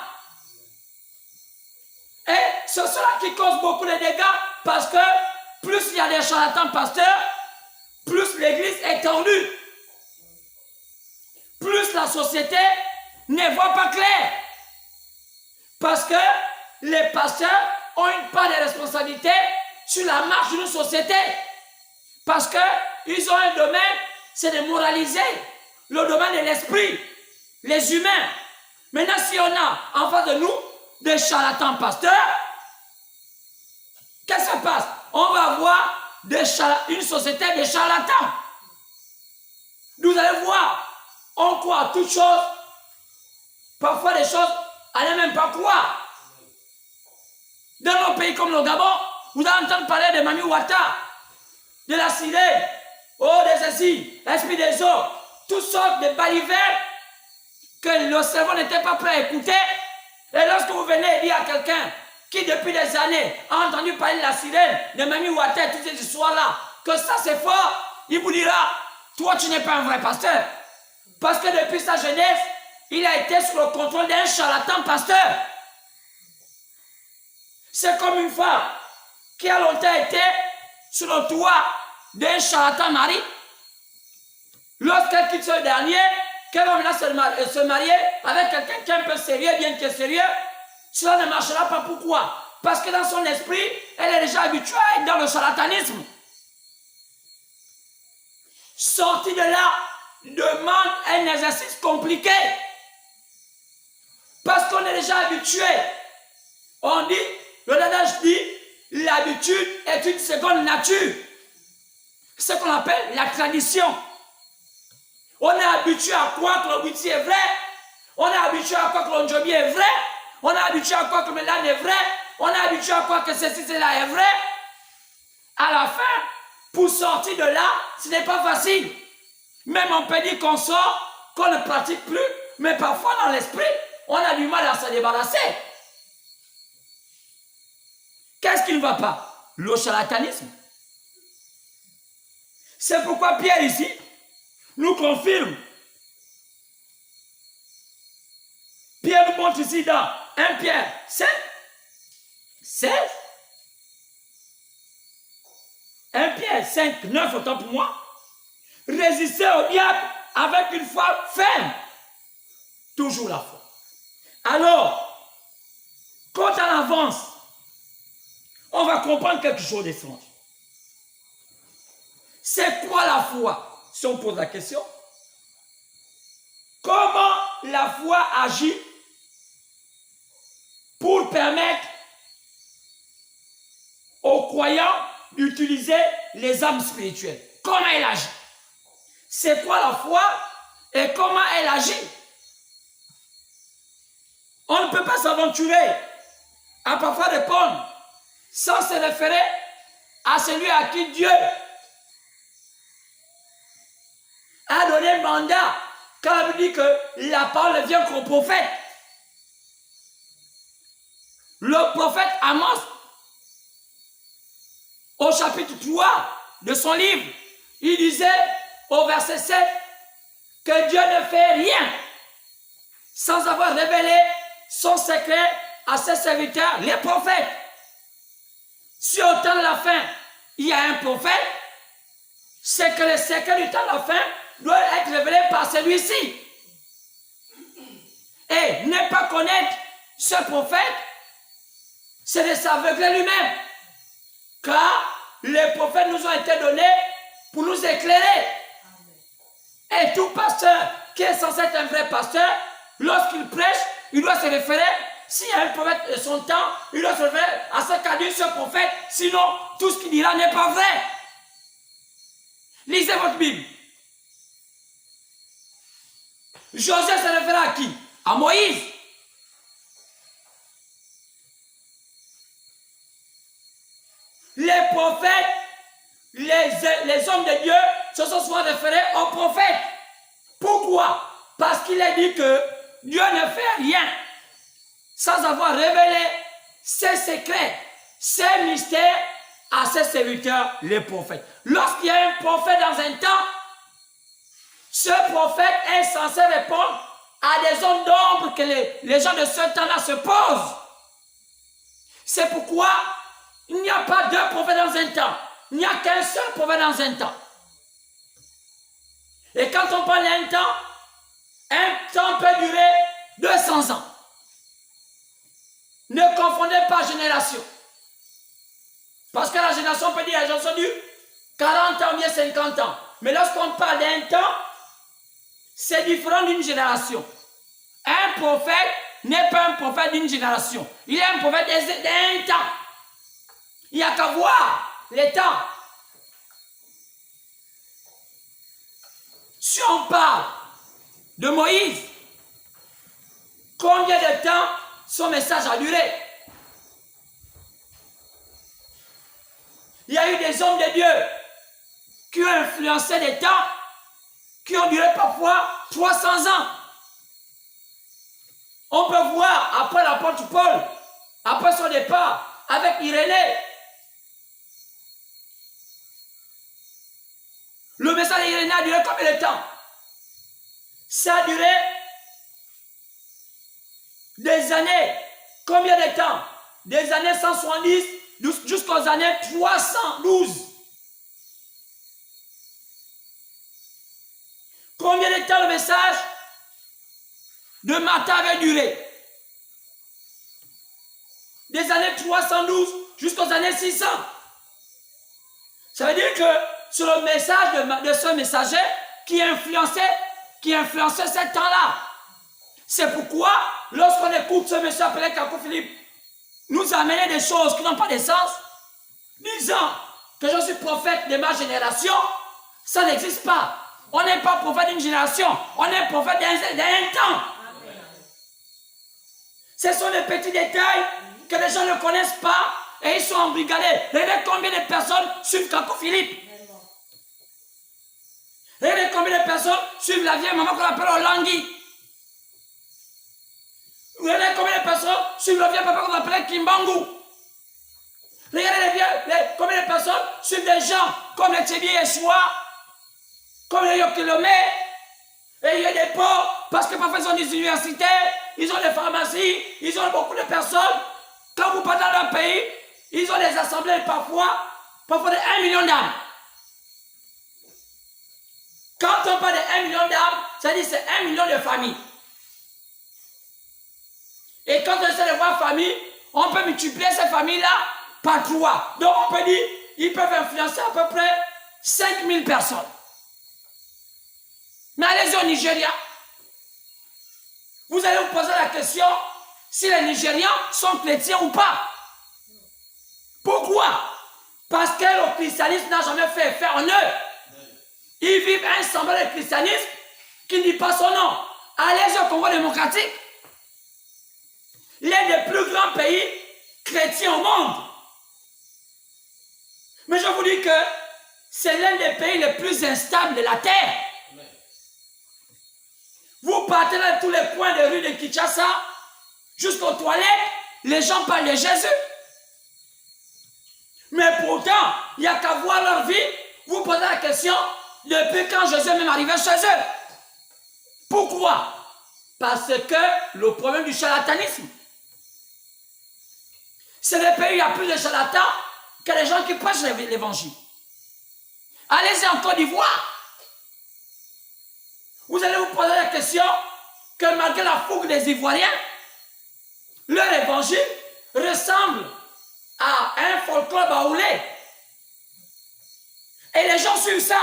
Et ce sont là qui causent beaucoup de dégâts parce que plus il y a des charlatans pasteurs, plus l'église est tordue. Plus la société ne voit pas clair. Parce que les pasteurs ont une part de responsabilité sur la marche d'une société. Parce qu'ils ont un domaine, c'est de moraliser le domaine de l'esprit, les humains. Maintenant, si on a en face de nous des charlatans pasteurs, qu'est-ce qui se passe? On va avoir une société de charlatans. Vous allez voir, on croit à toutes choses, parfois des choses, on n'est même pas croire. Dans nos pays comme le Gabon, vous allez entendre parler de Mami Ouattara, de la sirène, oh, de ceci, l'esprit des eaux, toutes sortes de balivernes que le cerveau n'était pas prêt à écouter. Et lorsque vous venez dire à quelqu'un qui depuis des années a entendu parler de la sirène, de Mami Ouattara, toutes ces histoires-là, que ça c'est fort, il vous dira, toi tu n'es pas un vrai pasteur. Parce que depuis sa jeunesse, il a été sous le contrôle d'un charlatan pasteur. C'est comme une femme qui a longtemps été sur le toit d'un charlatan mari. Lorsqu'elle quitte ce dernier, qu'elle va maintenant se marier avec quelqu'un qui est un peu sérieux, bien que sérieux, cela ne marchera pas. Pourquoi? Parce que dans son esprit, elle est déjà habituée à être dans le charlatanisme. Sortir de là demande un exercice compliqué. Parce qu'on est déjà habitué. On dit, le adage dit, l'habitude est une seconde nature. C'est ce qu'on appelle la tradition. On est habitué à croire que le Witsi est vrai. On est habitué à croire que le Njobi est vrai. On est habitué à croire que le Mélan est vrai. On est habitué à croire que ceci, cela est vrai. À la fin, pour sortir de là, ce n'est pas facile. Même on peut dire qu'on sort, qu'on ne pratique plus, mais parfois dans l'esprit, on a du mal à se débarrasser. Qu'est-ce qui ne va pas? Le charlatanisme. C'est pourquoi Pierre ici nous confirme. Pierre nous montre ici dans 1 Pierre 5, 16, 1 Pierre 5, 9, autant pour moi. Résistez au diable avec une foi ferme. Toujours la foi. Alors, quand on avance, on va comprendre quelque chose d'étrange. C'est quoi la foi? Si on pose la question, comment la foi agit pour permettre aux croyants d'utiliser les âmes spirituelles? Comment elle agit? C'est quoi la foi et comment elle agit? On ne peut pas s'aventurer à parfois répondre sans se référer à celui à qui Dieu a donné mandat, quand il dit que la parole vient qu'au prophète. Le prophète Amos, au chapitre 3 de son livre, il disait au verset 7 que Dieu ne fait rien sans avoir révélé son secret à ses serviteurs, les prophètes. Si au temps de la fin, il y a un prophète, c'est que le secret du temps de la fin doit être révélé par celui-ci. Et ne pas connaître ce prophète, c'est de s'aveugler lui-même. Car les prophètes nous ont été donnés pour nous éclairer. Et tout pasteur qui est censé être un vrai pasteur, lorsqu'il prêche, il doit se référer, s'il y a un prophète de son temps, il doit se référer à ce qu'a dit ce prophète, sinon tout ce qu'il dira n'est pas vrai. Lisez votre Bible. Josué se réfère à qui? À Moïse. Les prophètes, les hommes de Dieu se sont souvent référés aux prophètes. Pourquoi? Parce qu'il est dit que Dieu ne fait rien sans avoir révélé ses secrets, ses mystères à ses serviteurs, les prophètes. Lorsqu'il y a un prophète dans un temps, ce prophète est censé répondre à des zones d'ombre que les gens de ce temps-là se posent. C'est pourquoi il n'y a pas deux prophètes dans un temps. Il n'y a qu'un seul prophète dans un temps. Et quand on parle d'un temps, un temps peut durer 200 ans. Ne confondez pas génération. Parce que la génération peut dire, les gens sont du 40 ans ou bien 50 ans. Mais lorsqu'on parle d'un temps, c'est différent d'une génération. Un prophète n'est pas un prophète d'une génération. Il est un prophète d'un temps. Il n'y a qu'à voir les temps. Si on parle de Moïse, combien de temps son message a duré? Il y a eu des hommes de Dieu qui ont influencé des temps qui ont duré parfois 300 ans. On peut voir après l'apôtre Paul, après son départ avec Irénée, le message d'Irénée a duré combien de temps? Ça a duré des années. Combien de temps? Des années 170 jusqu'aux années 312. Combien de temps le message de Martha avait duré? Des années 312 jusqu'aux années 600. Ça veut dire que sur le message de ce messager qui influençait ce temps-là. C'est pourquoi, lorsqu'on écoute ce monsieur appelé Kakou Philippe, nous amener des choses qui n'ont pas de sens, disant que je suis prophète de ma génération, ça n'existe pas. On n'est pas prophète d'une génération, on est prophète d'un temps. Ce sont des petits détails que les gens ne connaissent pas et ils sont embrigadés. Regardez combien de personnes suivent Kakou Philippe. Regardez combien de personnes suivent la vieille maman qu'on appelle Olangui. Regardez combien de personnes suivent le vieux papa qu'on appelle Kimbangu. Regardez combien de personnes suivent des gens comme les Tchébi Yeshua, comme les Yokilome, et il y a des pauvres, parce que parfois ils ont des universités, ils ont des pharmacies, ils ont beaucoup de personnes. Quand vous partez dans leur pays, ils ont des assemblées parfois de 1 million d'âmes. Quand on parle de 1 million d'âmes, ça dit c'est 1 million de familles. Et quand on essaie de voir famille, on peut multiplier ces familles-là par 3. Donc on peut dire, ils peuvent influencer à peu près 5000 personnes. Mais allez-y au Nigeria. Vous allez vous poser la question si les Nigérians sont chrétiens ou pas. Pourquoi? Parce que le christianisme n'a jamais fait effet en eux. Ils vivent un semblant de christianisme qui ne dit pas son nom. Allez au Congo démocratique. L'un des plus grands pays chrétiens au monde. Mais je vous dis que c'est l'un des pays les plus instables de la terre. Vous partez dans tous les coins de rue de Kinshasa, jusqu'aux toilettes, les gens parlent de Jésus. Mais pourtant, il n'y a qu'à voir leur vie, vous posez la question, depuis quand Jésus est même arrivé chez eux? Pourquoi? Parce que le problème du charlatanisme, c'est le pays où il y a plus de charlatans que les gens qui prêchent l'évangile. Allez-y en Côte d'Ivoire. Vous allez vous poser la question que malgré la fougue des Ivoiriens, leur évangile ressemble à un folklore baoulé. Et les gens suivent ça.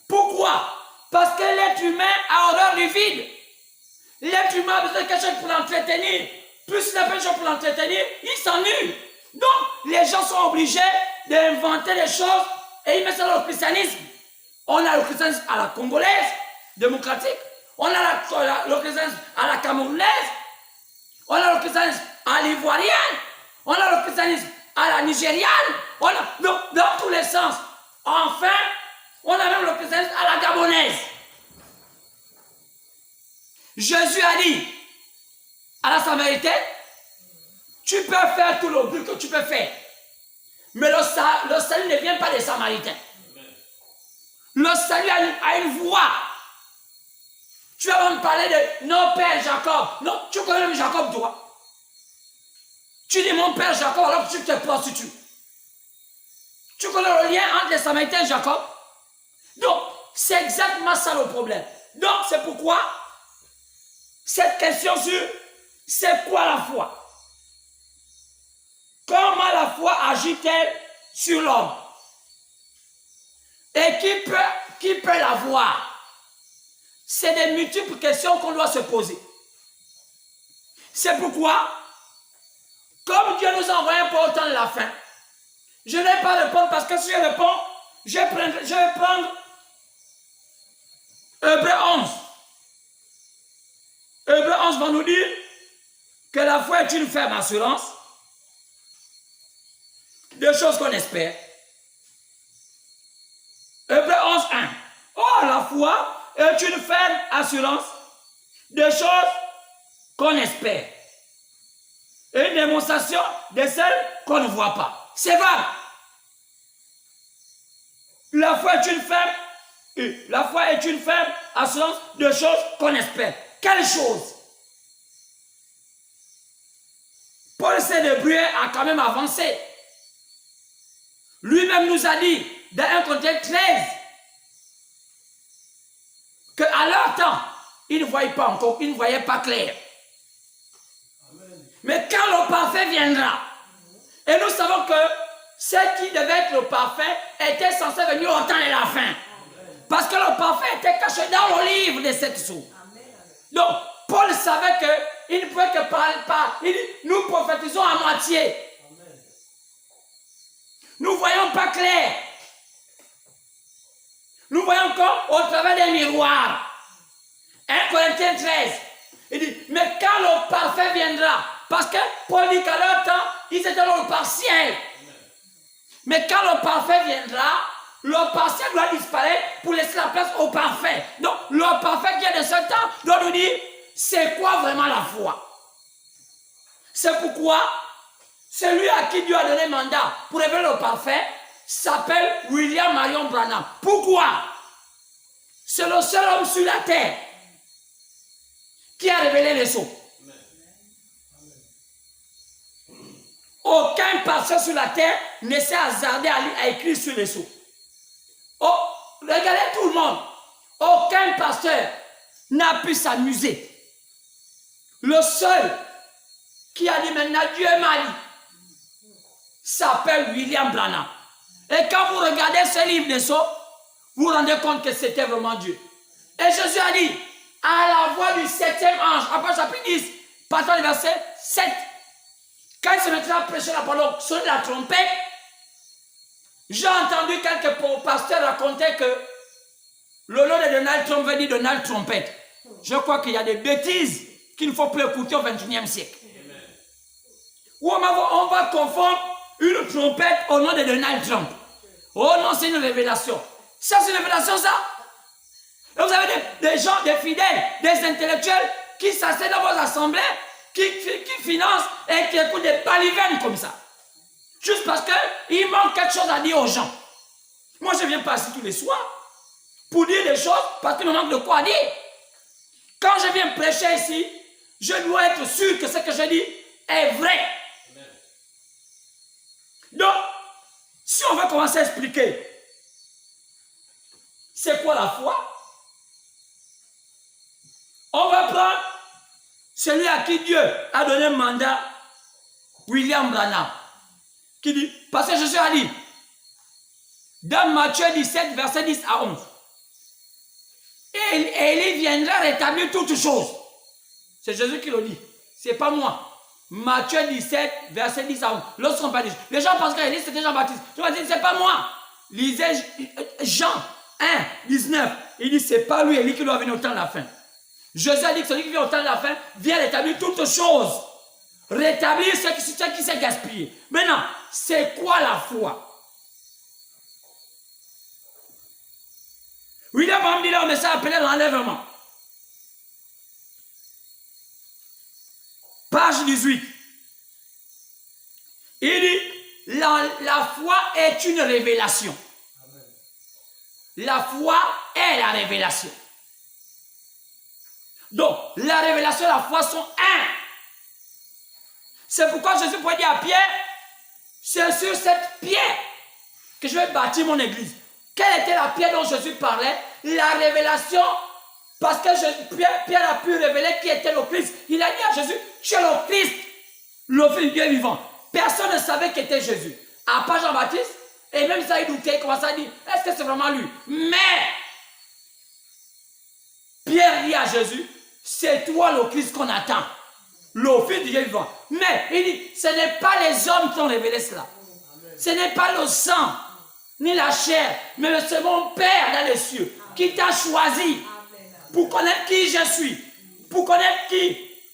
Pourquoi? Parce que l'être humain a horreur du vide. L'être humain a besoin de quelque chose pour l'entretenir. Plus il n'a pas quelque chose pour l'entretenir, il s'ennuie. Donc, les gens sont obligés d'inventer des choses et ils mettent ça dans le christianisme. On a le christianisme à la congolaise, démocratique. On a le christianisme à la camerounaise. On a le christianisme à l'ivoirienne. On a le christianisme à la nigériane. On a, dans tous les sens. Enfin, on a même le christianisme à la gabonaise. Jésus a dit à la Samaritaine, tu peux faire tout le bruit que tu peux faire. Mais le salut ne vient pas des Samaritains. Le salut a une voix. Tu vas me parler de non, Père Jacob. Non, tu connais même Jacob, toi. Tu dis mon Père Jacob alors que tu te prostitues. Tu connais le lien entre les Samaritains et Jacob? Donc, c'est exactement ça le problème. Donc, c'est pourquoi cette question sur c'est quoi la foi? Comment la foi agit-elle sur l'homme? Et qui peut la voir? C'est des multiples questions qu'on doit se poser. C'est pourquoi, comme Dieu nous a envoyé pour au temps de la fin, je ne vais pas répondre parce que si je réponds, je vais prendre Hébreux 11. Hébreux 11 va nous dire que la foi est une ferme assurance de choses qu'on espère. Hébreux 11, 1. Oh, la foi est une ferme assurance de choses qu'on espère. Et une démonstration de celles qu'on ne voit pas. C'est vrai. La foi est une ferme assurance de choses qu'on espère. Quelle chose? Paul s'est débrouillé a quand même avancé. Lui-même nous a dit dans 1 Corinthiens 13 qu'à leur temps, ils ne voyaient pas encore, ils ne voyaient pas clair. Amen. Mais quand le parfait viendra, et nous savons que ce qui devait être le parfait était censé venir au temps de la fin. Amen. Parce que le parfait était caché dans le livre des 7 sceaux. Donc, Paul savait qu'il ne pouvait que parler par. Il dit, nous prophétisons à moitié. Amen. Nous ne voyons pas clair. Nous voyons comme au travers des miroirs. 1 Corinthiens 13. Il dit, mais quand le parfait viendra, parce que Paul dit qu'à leur temps, ils étaient dans le partiel. Mais quand le parfait viendra, le partiel doit disparaître pour laisser la place au parfait. Donc, le parfait qui est de ce temps doit nous dire, c'est quoi vraiment la foi? C'est pourquoi celui à qui Dieu a donné mandat pour révéler le parfait s'appelle William Marion Branham. Pourquoi? C'est le seul homme sur la terre qui a révélé les sceaux. Aucun pasteur sur la terre ne s'est hasardé à écrire sur les sceaux. Oh, regardez tout le monde. Aucun pasteur n'a pu s'amuser. Le seul qui a dit maintenant Dieu m'a dit s'appelle William Branham. Et quand vous regardez ce livre de Sceaux, vous vous rendez compte que c'était vraiment Dieu. Et Jésus a dit, à la voix du 7e ange, après chapitre 10, partant du verset 7, quand il se mettra à prêcher la parole, sonner la trompette, j'ai entendu quelques pasteurs raconter que le nom de Donald Trump veut dire Donald Trompette. Je crois qu'il y a des bêtises qu'il ne faut plus écouter au XXIe siècle. Ou on va confondre une trompette au nom de Donald Trump. Oh non, c'est une révélation. Ça, c'est une révélation, ça. Et vous avez des gens, des fidèles, des intellectuels qui s'asseyent dans vos assemblées, qui financent et qui écoutent des balivernes comme ça. Juste parce qu'il manque quelque chose à dire aux gens. Moi, je ne viens pas ici tous les soirs pour dire des choses parce qu'il me manque de quoi dire. Quand je viens prêcher ici, je dois être sûr que ce que je dis est vrai. Amen. Donc, si on veut commencer à expliquer c'est quoi la foi, on va prendre celui à qui Dieu a donné un mandat, William Branham, qui dit, parce que Jésus a dit, dans Matthieu 17, verset 10 à 11, et il viendra rétablir toutes choses. C'est Jésus qui le dit, c'est pas moi. Matthieu 17, verset 10 à 11. Lorsqu'on parle, les gens pensent qu'Élie c'était Jean-Baptiste. Jean-Baptiste, c'est pas moi. Lisez Jean 1, 19. Il dit, c'est pas lui, Élie qui doit venir au temps de la fin. Jésus a dit que celui qui vient au temps de la fin vient rétablir toutes choses. Rétablir ce qui s'est gaspillé. Maintenant, c'est quoi la foi? William Branham dit là, mais ça appelé l'enlèvement. Page 18. Il dit, la foi est une révélation. Amen. La foi est la révélation. Donc, la révélation et la foi sont un. C'est pourquoi Jésus pourrait dire à Pierre, c'est sur cette pierre que je vais bâtir mon église. Quelle était la pierre dont Jésus parlait? La révélation. Parce que Pierre a pu révéler qui était le Christ. Il a dit à Jésus, tu es le Christ, le Fils du Dieu vivant. Personne ne savait qui était Jésus. À part Jean-Baptiste, et même ça, il doutait, il commençait à dire, est-ce que c'est vraiment lui? Mais, Pierre dit à Jésus, c'est toi le Christ qu'on attend, le Fils du Dieu vivant. Mais, il dit, ce n'est pas les hommes qui ont révélé cela. Ce n'est pas le sang, ni la chair, mais c'est mon Père dans les cieux qui t'a choisi. Pour connaître qui je suis, pour connaître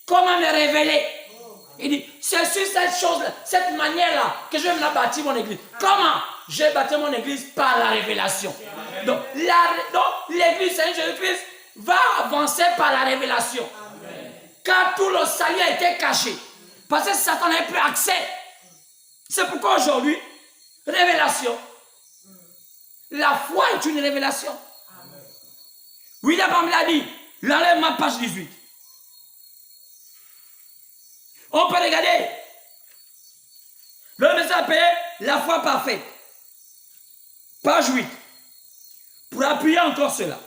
comment me révéler. Il dit, c'est sur cette chose-là, cette manière-là, que je vais me bâtir mon église. Comment? Je vais bâtir mon église par la révélation. Donc, l'église Seigneur Jésus-Christ va avancer par la révélation. Amen. Car tout le salut a été caché. Parce que Satan n'a plus accès. C'est pourquoi aujourd'hui, révélation. La foi est une révélation. William Branham l'a dit, l'enlèvement, page 18. On peut regarder. Le message appelé la foi parfaite. Page 8. Pour appuyer encore cela.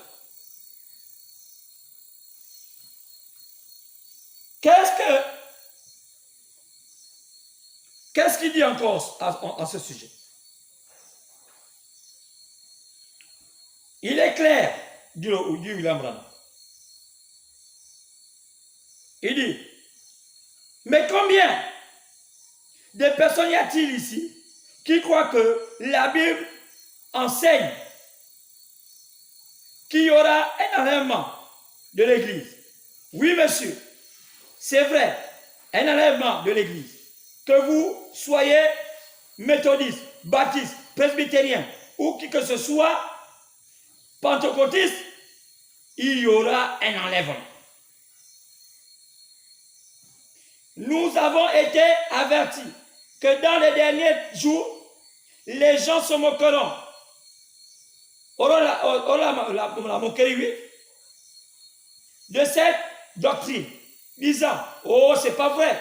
Qu'est-ce qu'il dit encore à ce sujet? Il est clair. Dit William Branham. Il dit, mais combien de personnes y a-t-il ici qui croient que la Bible enseigne qu'il y aura un enlèvement de l'Église? Oui, monsieur, c'est vrai, un enlèvement de l'Église. Que vous soyez méthodiste, baptiste, presbytérien ou qui que ce soit, pentecôtiste, il y aura un enlèvement. Nous avons été avertis que dans les derniers jours, les gens se moqueront. La moquerie, oui, de cette doctrine, disant, oh, c'est pas vrai,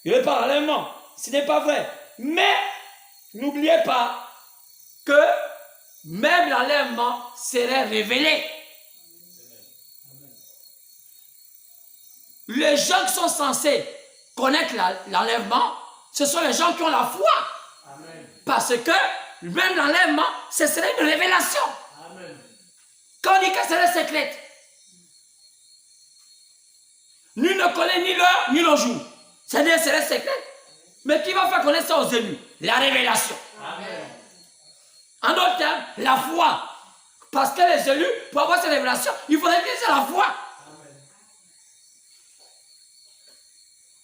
il n'est pas enlèvement, ce n'est pas vrai. Mais, n'oubliez pas que même l'enlèvement serait révélé. Les gens qui sont censés connaître l'enlèvement, ce sont les gens qui ont la foi. Amen. Parce que même l'enlèvement, ce serait une révélation. Amen. Quand on dit que c'est le secret, nul ne connaît ni l'heure ni le jour. C'est-à-dire c'est le secret. Mais qui va faire connaître ça aux élus? La révélation. Amen. En d'autres termes, la foi. Parce que les élus, pour avoir cette révélation, il faudrait qu'ils aient la foi. Amen.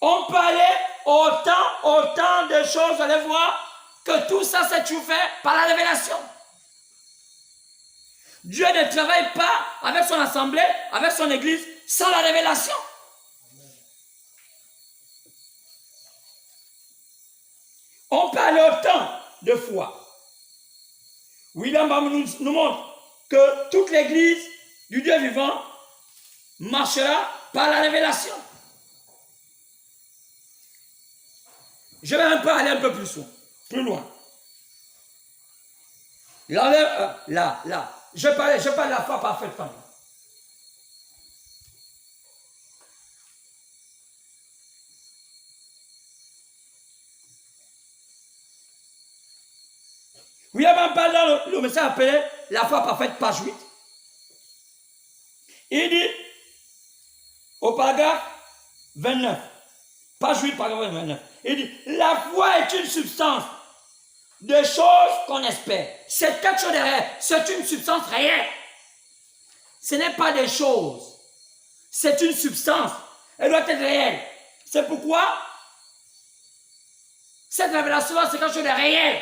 On peut aller autant de choses, vous allez voir que tout ça c'est tout fait par la révélation. Dieu ne travaille pas avec son assemblée, avec son église, sans la révélation. On peut aller autant de fois. William Branham nous montre que toute l'église du Dieu vivant marchera par la révélation. Je vais aller un peu plus loin. Là. Je parle de la foi parfaite. Oui, on parle dans le message appelé la foi parfaite, page 8. Il dit, au paragraphe 29, page 8, paragraphe 29, il dit, la foi est une substance de choses qu'on espère. C'est quelque chose de réel. C'est une substance réelle. Ce n'est pas des choses. C'est une substance. Elle doit être réelle. C'est pourquoi cette révélation-là, c'est quelque chose de réel.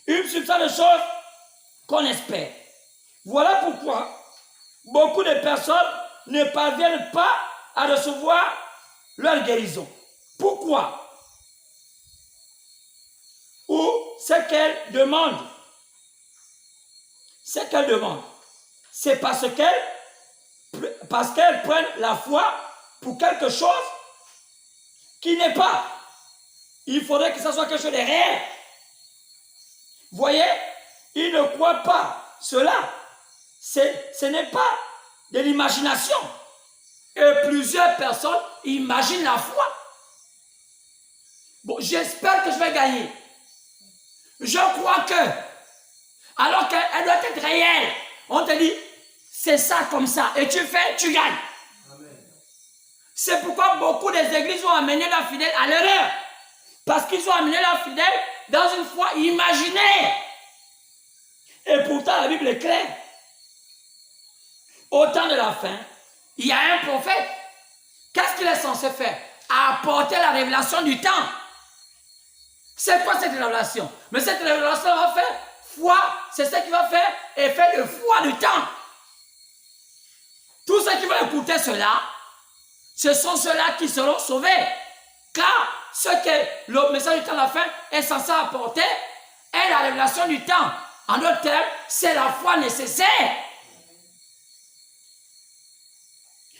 Une substance de choses qu'on espère. Voilà pourquoi beaucoup de personnes ne parviennent pas à recevoir leur guérison. Pourquoi? Ou ce qu'elles demandent. Ce qu'elles demandent. C'est parce qu'elles prennent la foi pour quelque chose qui n'est pas. Il faudrait que ça soit quelque chose de réel. Vous voyez, ils ne croient pas cela. Ce n'est pas de l'imagination. Et plusieurs personnes imaginent la foi. Bon, j'espère que je vais gagner. Je crois que, alors qu'elle doit être réelle, on te dit, c'est ça comme ça, et tu fais, tu gagnes. C'est pourquoi beaucoup des églises ont amené leurs fidèles à l'erreur. Parce qu'ils ont amené leurs fidèles dans une foi imaginée. Et pourtant, la Bible est claire. Au temps de la fin, il y a un prophète. Qu'est-ce qu'il est censé faire? Apporter la révélation du temps. C'est quoi cette révélation? Mais cette révélation va faire foi. C'est ce qui va faire effet de foi du temps. Tous ceux qui vont écouter cela, ce sont ceux-là qui seront sauvés. Car ce que le message du temps de la fin est censé apporter est la révélation du temps. En d'autres termes, c'est la foi nécessaire.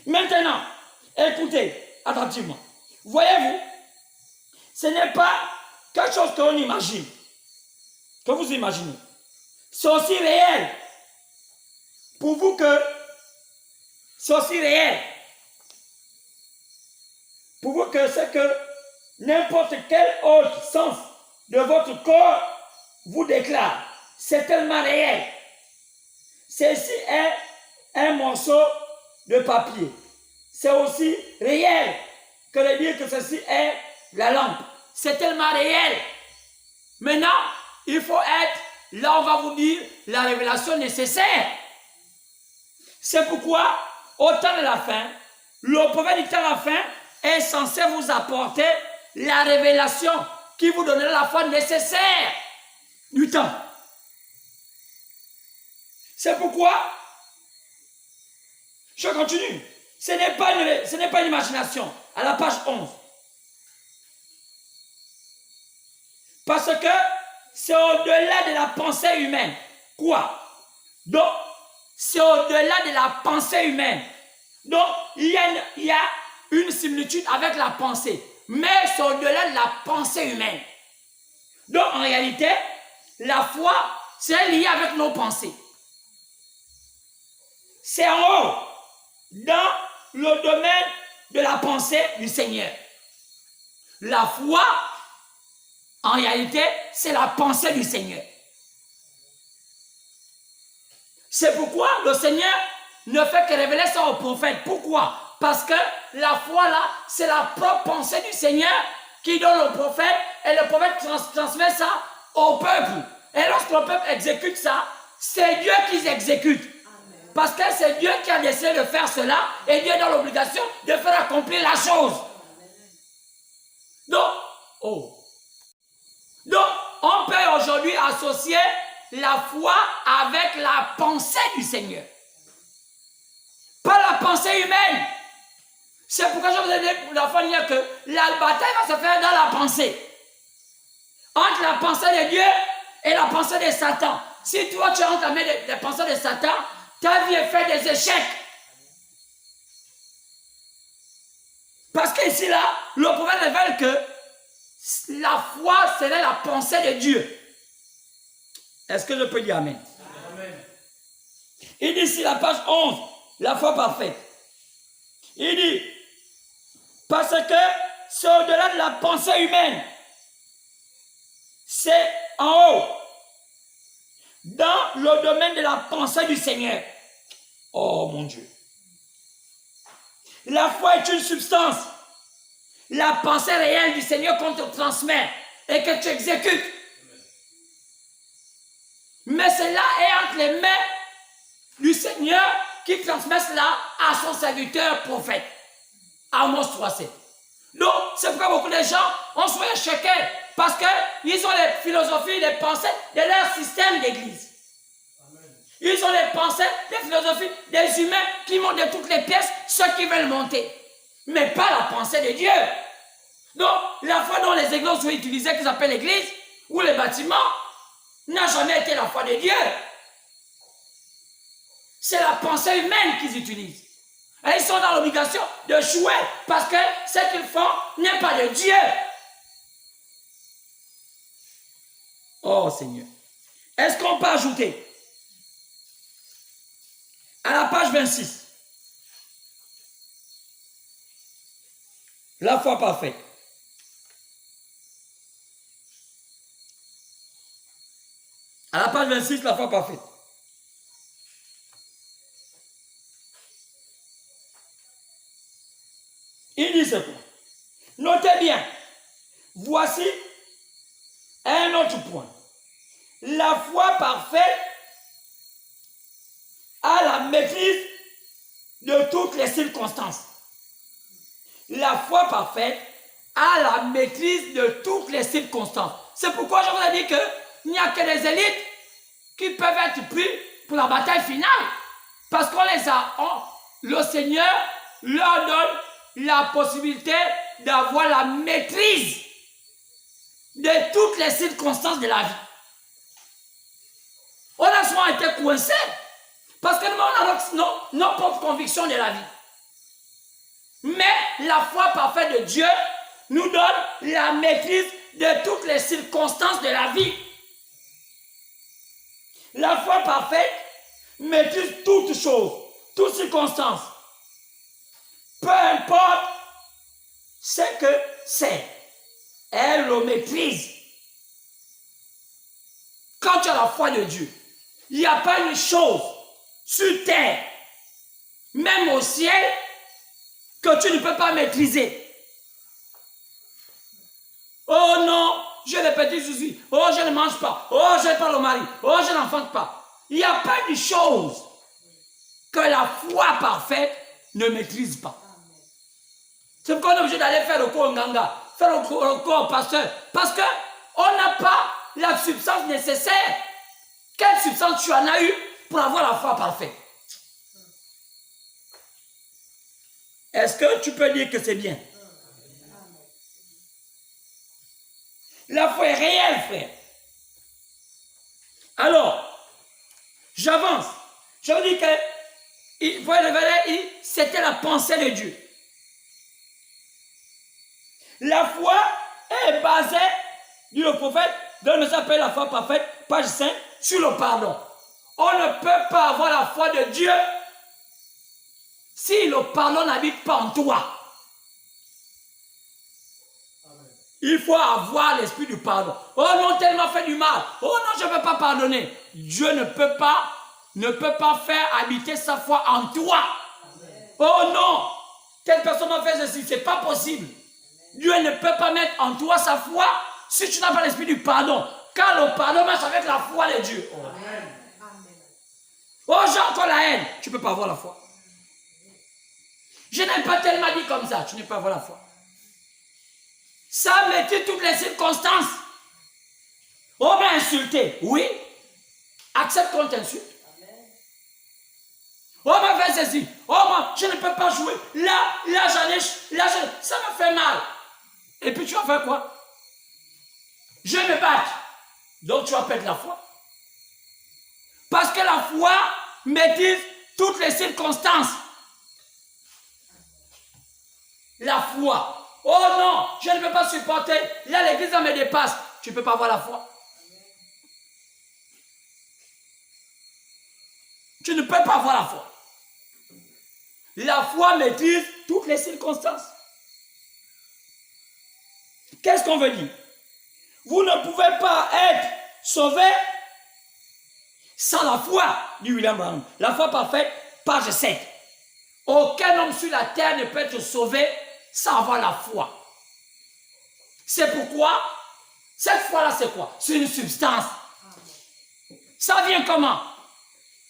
Maintenant, écoutez attentivement. Voyez-vous, ce n'est pas quelque chose que l'on imagine, que vous imaginez. C'est aussi réel. Pour vous que c'est aussi réel. Pour vous que c'est que n'importe quel autre sens de votre corps vous déclare. C'est tellement réel. Ceci est un morceau de papier. C'est aussi réel que de dire que ceci est la lampe. C'est tellement réel. Maintenant, il faut être, là on va vous dire, la révélation nécessaire. C'est pourquoi, au temps de la fin, le prophète du temps de la fin est censé vous apporter la révélation qui vous donnera la foi nécessaire du temps. C'est pourquoi, je continue, ce n'est pas une imagination, à la page 11. Parce que c'est au-delà de la pensée humaine. Quoi? Donc, c'est au-delà de la pensée humaine. Donc, il y a une similitude avec la pensée. Mais c'est au-delà de la pensée humaine. Donc, en réalité, la foi, c'est lié avec nos pensées. C'est en haut, dans le domaine de la pensée du Seigneur. La foi, en réalité, c'est la pensée du Seigneur. C'est pourquoi le Seigneur ne fait que révéler ça au prophète. Pourquoi? Parce que la foi là, c'est la propre pensée du Seigneur qui donne au prophète et le prophète transmet ça au peuple. Et lorsque le peuple exécute ça, c'est Dieu qui exécute. Parce que c'est Dieu qui a décidé de faire cela et Dieu est dans l'obligation de faire accomplir la chose. Donc, on peut aujourd'hui associer la foi avec la pensée du Seigneur. Pas la pensée humaine. C'est pourquoi je vous ai dit la fois dernière que la bataille va se faire dans la pensée. Entre la pensée de Dieu et la pensée de Satan. Si toi tu as entamé des pensées de Satan, ta vie est faite des échecs. Parce qu'ici là, le prophète révèle que la foi serait la pensée de Dieu. Est-ce que je peux dire amen? Amen. Il dit ici la page 11, la foi parfaite. Il dit, parce que c'est au-delà de la pensée humaine. C'est en haut, dans le domaine de la pensée du Seigneur. Oh mon Dieu. La foi est une substance. La pensée réelle du Seigneur qu'on te transmet et que tu exécutes. Mais cela est entre les mains du Seigneur qui transmet cela à son serviteur prophète. Amos 3:7. Donc, c'est pourquoi beaucoup de gens ont souvent choqués parce qu'ils ont les philosophies, les pensées de leur système d'église. Ils ont les pensées, les philosophies des humains qui montent de toutes les pièces ce qu'ils veulent monter. Mais pas la pensée de Dieu. Donc, la foi dont les églises sont utilisées, qu'ils appellent l'église, ou les bâtiments, n'a jamais été la foi de Dieu. C'est la pensée humaine qu'ils utilisent. Et ils sont dans l'obligation de jouer parce que ce qu'ils font n'est pas de Dieu. Oh Seigneur. Est-ce qu'on peut ajouter à la page 26 la foi parfaite? À la page 26, la foi parfaite. Il dit ce point. Notez bien. Voici un autre point. La foi parfaite a la maîtrise de toutes les circonstances. La foi parfaite a la maîtrise de toutes les circonstances. C'est pourquoi je vous ai dit qu'il n'y a que des élites qui peuvent être pris pour la bataille finale. Parce qu'on les a, le Seigneur leur donne la possibilité d'avoir la maîtrise de toutes les circonstances de la vie. On a souvent été coincés parce que nous avons nos propres convictions de la vie. Mais la foi parfaite de Dieu nous donne la maîtrise de toutes les circonstances de la vie. La foi parfaite maîtrise toutes choses, toutes circonstances. Peu importe ce que c'est, elle le maîtrise. Quand tu as la foi de Dieu, il n'y a pas une chose sur terre, même au ciel, que tu ne peux pas maîtriser. Oh non, j'ai des petits soucis. Oh, je ne mange pas. Oh, je n'ai pas le mari. Oh, je n'enfante pas. Il n'y a pas une chose que la foi parfaite ne maîtrise pas. C'est pourquoi on est obligé d'aller faire le cours Nganga, faire le cours pasteur. Parce qu'on n'a pas la substance nécessaire. Quelle substance tu en as eu pour avoir la foi parfaite? Est-ce que tu peux dire que c'est bien? La foi est réelle, frère. Alors, j'avance. Je vous dis que c'était la pensée de Dieu. La foi est basée, dit le prophète, dans le message appelé la foi parfaite, page 5, sur le pardon. On ne peut pas avoir la foi de Dieu si le pardon n'habite pas en toi. Il faut avoir l'esprit du pardon. Oh non, tellement fait du mal. Oh non, je ne peux pas pardonner. Dieu ne peut pas faire habiter sa foi en toi. Oh non, telle personne m'a fait ceci, c'est pas possible. Dieu ne peut pas mettre en toi sa foi si tu n'as pas l'esprit du pardon. Car le pardon marche avec la foi de Dieu. Oh, j'ai encore la haine. Tu ne peux pas avoir la foi. Je n'ai pas tellement dit comme ça. Tu ne peux pas avoir la foi. Ça mettait toutes les circonstances. On m'a insulté. Oui. Accepte qu'on t'insulte. On m'a fait ceci. Oh, moi, je ne peux pas jouer. Là, ça me fait mal. Et puis tu vas faire quoi? Je me bats. Donc tu vas perdre la foi. Parce que la foi maîtrise toutes les circonstances. La foi. Oh non, je ne peux pas supporter. Là, l'église me dépasse. Tu ne peux pas avoir la foi. Tu ne peux pas avoir la foi. La foi maîtrise toutes les circonstances. Qu'est-ce qu'on veut dire? Vous ne pouvez pas être sauvé sans la foi, dit William Branham. La foi parfaite, page 7. Aucun homme sur la terre ne peut être sauvé sans avoir la foi. C'est pourquoi, cette foi-là, c'est quoi? C'est une substance. Ça vient comment?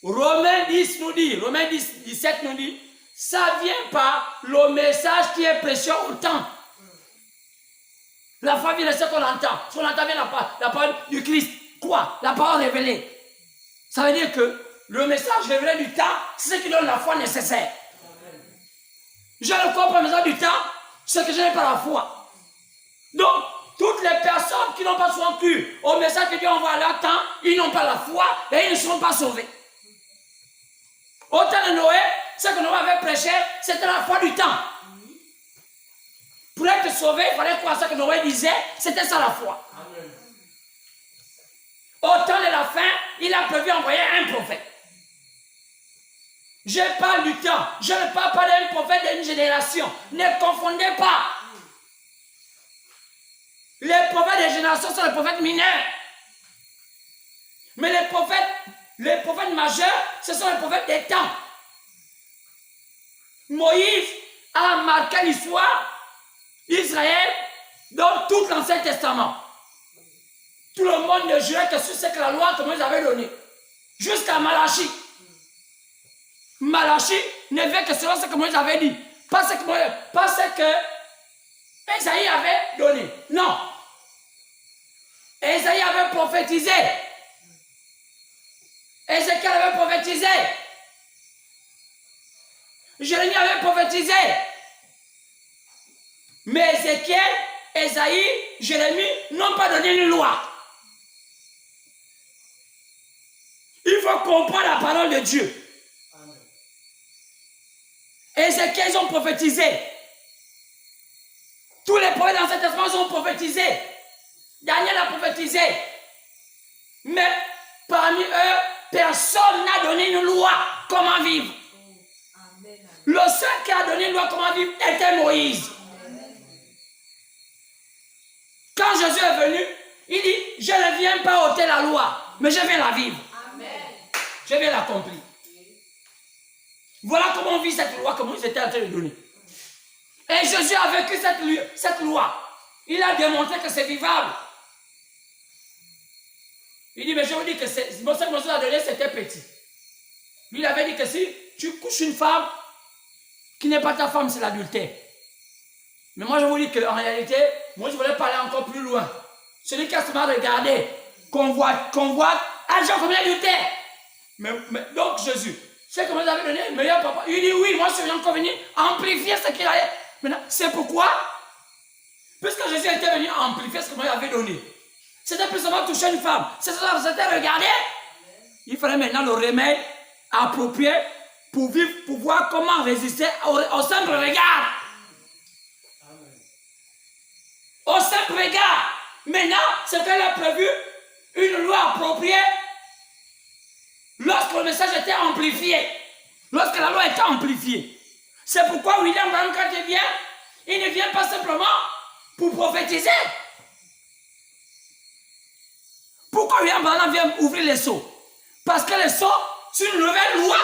Romains 10 nous dit, Romains 10, 17 nous dit, ça vient par le message qui est prêché au temps. La foi vient de ce qu'on entend. Ce qu'on entend vient de la parole du Christ. Quoi? La parole révélée. Ça veut dire que le message révélé du temps, c'est ce qui donne la foi nécessaire. Je ne comprends pas le message du temps, c'est que je n'ai pas la foi. Donc, toutes les personnes qui n'ont pas souvent cru au message que Dieu envoie à leur temps, ils n'ont pas la foi et ils ne seront pas sauvés. Au temps de Noé, ce que Noé avait prêché, c'était la foi du temps. Pour être sauvé, il fallait croire ce que Noé disait, c'était ça la foi. Amen. Au temps de la fin, il a prévu envoyer un prophète. Je parle du temps, je ne parle pas d'un prophète d'une génération. Ne confondez pas. Les prophètes des générations sont les prophètes mineurs. Mais les prophètes majeurs, ce sont les prophètes des temps. Moïse a marqué l'histoire d'Israël dans tout l'Ancien Testament. Tout le monde ne jurait que sur ce que la loi que Moïse avait donnée. Jusqu'à Malachie. Malachie ne fait que selon ce que Moïse avait dit. Pas ce que Esaïe avait donné. Non. Esaïe avait prophétisé. Ézéchiel avait prophétisé. Jérémie avait prophétisé. Mais Ézéchiel, Esaïe, Jérémie n'ont pas donné une loi. Il faut comprendre la parole de Dieu. Ézéchiel, ils ont prophétisé. Tous les prophètes dans cet Testament ont prophétisé. Daniel a prophétisé. Mais parmi eux, personne n'a donné une loi comment vivre. Le seul qui a donné une loi comment vivre était Moïse. Quand Jésus est venu, il dit, je ne viens pas ôter la loi, mais je viens la vivre. Je viens l'accomplir. Voilà comment on vit cette loi que Moïse était en train de donner. Et Jésus a vécu cette loi. Il a démontré que c'est vivable. Il dit, mais je vous dis que ce que Moïse a donné, c'était petit. Lui, il avait dit que si tu couches une femme qui n'est pas ta femme, c'est l'adultère. Mais moi, je vous dis qu'en réalité, moi, je voulais parler encore plus loin. Celui qui a seulement regardé, convoite, agent comme l'adultère. Mais donc, Jésus, c'est que vous avez donné le meilleur papa. Il dit, oui, moi, je suis encore venu amplifier ce qu'il avait. Maintenant, c'est pourquoi, puisque Jésus était venu amplifier ce que moi avait donné, c'était plus seulement toucher une femme. C'était regarder. Il fallait maintenant le remède approprié pour vivre, pour voir comment résister au simple regard. Au simple regard. Maintenant, c'est qu'elle a prévu une loi appropriée lorsque le message était amplifié, lorsque la loi était amplifiée. C'est pourquoi William Branham, quand il vient, il ne vient pas simplement pour prophétiser. Pourquoi William Branham vient ouvrir les sceaux? Parce que les sceaux, c'est une nouvelle loi.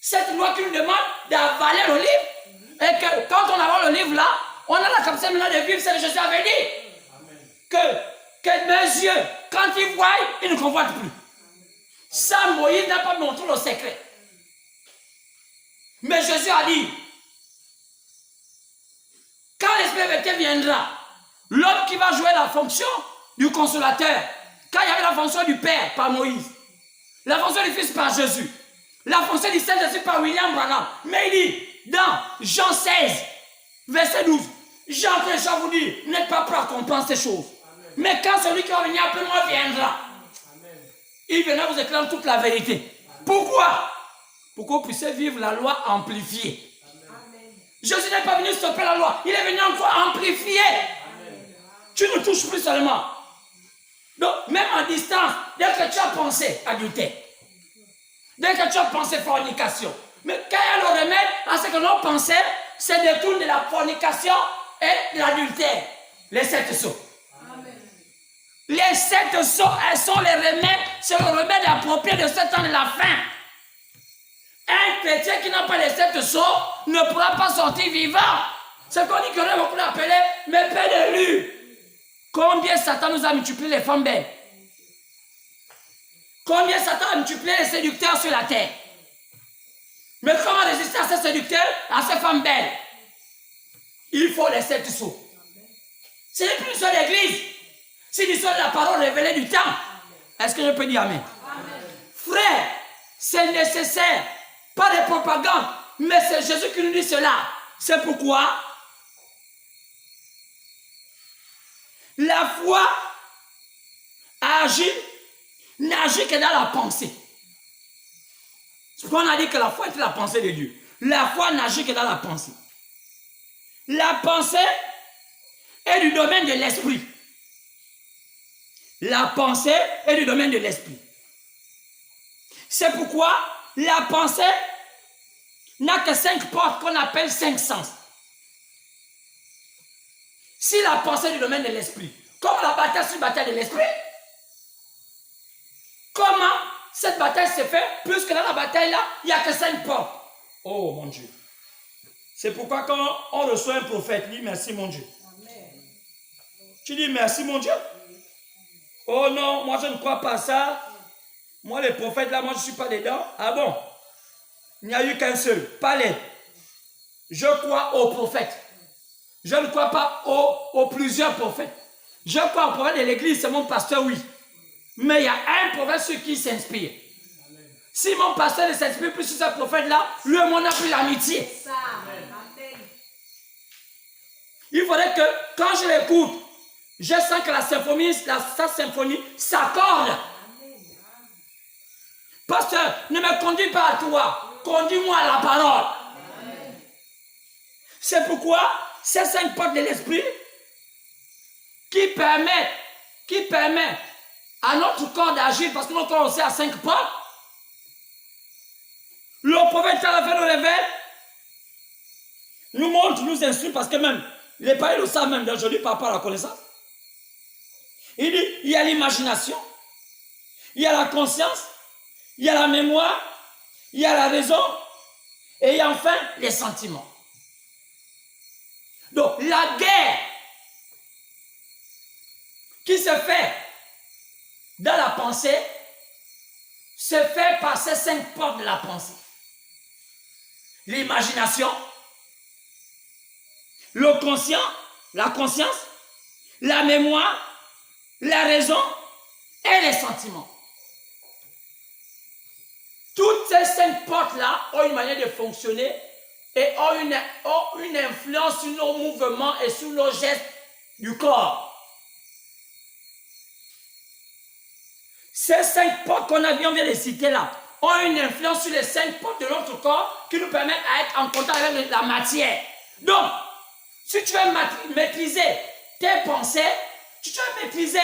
Cette loi qui nous demande d'avaler le livre. Et que quand on avale le livre là, on a la capacité maintenant de vivre ce que Jésus avait dit. Que mes yeux, quand ils voient, ils ne convoitent plus. Ça, Moïse n'a pas montré le secret. Mais Jésus a dit, quand l'Esprit de vérité viendra, l'homme qui va jouer la fonction du consolateur, quand il y avait la fonction du Père par Moïse, la fonction du Fils par Jésus, la fonction du Saint-Esprit par William Branham, mais il dit, dans Jean 16, verset 12, Jean vous dit, vous n'êtes pas prêts à comprendre ces choses. Amen. Mais quand celui qui va venir après moi viendra, amen, il viendra vous éclairer toute la vérité. Amen. Pourquoi? Pour que vous puissiez vivre la loi amplifiée. Amen. Jésus n'est pas venu stopper la loi, il est venu encore amplifier. Amen. Tu ne touches plus seulement. Donc, même en distance, dès que tu as pensé adultère, dès que tu as pensé fornication, mais quel est le remède à ce que nos pensées se détournent de la fornication et de l'adultère? Les 7 sceaux. Amen. Les 7 sceaux, elles sont les remèdes, c'est le remède approprié de ce temps de la fin. Un chrétien qui n'a pas les 7 sceaux ne pourra pas sortir vivant. C'est qu'on dit qu'on a beaucoup appelé mes pères élus. Combien Satan nous a multiplié les femmes belles? Combien Satan a multiplié les séducteurs sur la terre? Mais comment résister à ces séducteurs, à ces femmes belles? Il faut les 7 sceaux. Ce n'est plus une seule église. C'est l'histoire de la parole révélée du temps. Est-ce que je peux dire amen? Amen. Frère, c'est nécessaire. Pas de propagande, mais c'est Jésus qui nous dit cela. C'est pourquoi la foi agit, n'agit que dans la pensée. C'est pourquoi on a dit que la foi est la pensée de Dieu. La foi n'agit que dans la pensée. La pensée est du domaine de l'esprit. La pensée est du domaine de l'esprit. C'est pourquoi la pensée n'a que 5 portes qu'on appelle 5 sens. Si la pensée est du domaine de l'esprit, comme la bataille c'est une bataille de l'esprit, comment cette bataille se fait, puisque dans la bataille là, il n'y a que 5 portes? Oh mon Dieu. C'est pourquoi quand on reçoit un prophète, il dit merci mon Dieu. Amen. Tu dis merci mon Dieu. Oh non, moi je ne crois pas à ça. Moi les prophètes là, moi je ne suis pas dedans. Ah bon? Il n'y a eu qu'un seul, pas les. Je crois aux prophètes. Je ne crois pas aux plusieurs prophètes. Je crois au prophète de l'église, c'est mon pasteur, oui. Mais il y a un prophète sur qui il s'inspire. Si mon pasteur ne s'inspire plus sur ce prophète-là, lui et moi n'a plus l'amitié. Il faudrait que, quand je l'écoute, je sens que sa symphonie s'accorde. Pasteur, ne me conduis pas à toi, conduis-moi à la parole. C'est pourquoi ces 5 portes de l'esprit qui permettent à notre corps d'agir, parce que notre corps aussi a 5 portes. Le prophète à la fin nous révèle, nous montre, nous instruit, parce que même les païens le savent même d'aujourd'hui par rapport à la connaissance. Il dit, il y a l'imagination, il y a la conscience, il y a la mémoire, il y a la raison, et il y a enfin les sentiments. Donc la guerre qui se fait dans la pensée se fait par ces 5 portes de la pensée. L'imagination, le conscient, la conscience, la mémoire, la raison et les sentiments. Toutes ces 5 portes-là ont une manière de fonctionner et ont une influence sur nos mouvements et sur nos gestes du corps. Ces 5 portes qu'on vient de citer là ont une influence sur les 5 portes de notre corps qui nous permettent d'être en contact avec la matière. Donc, si tu veux maîtriser tes pensées, si tu veux maîtriser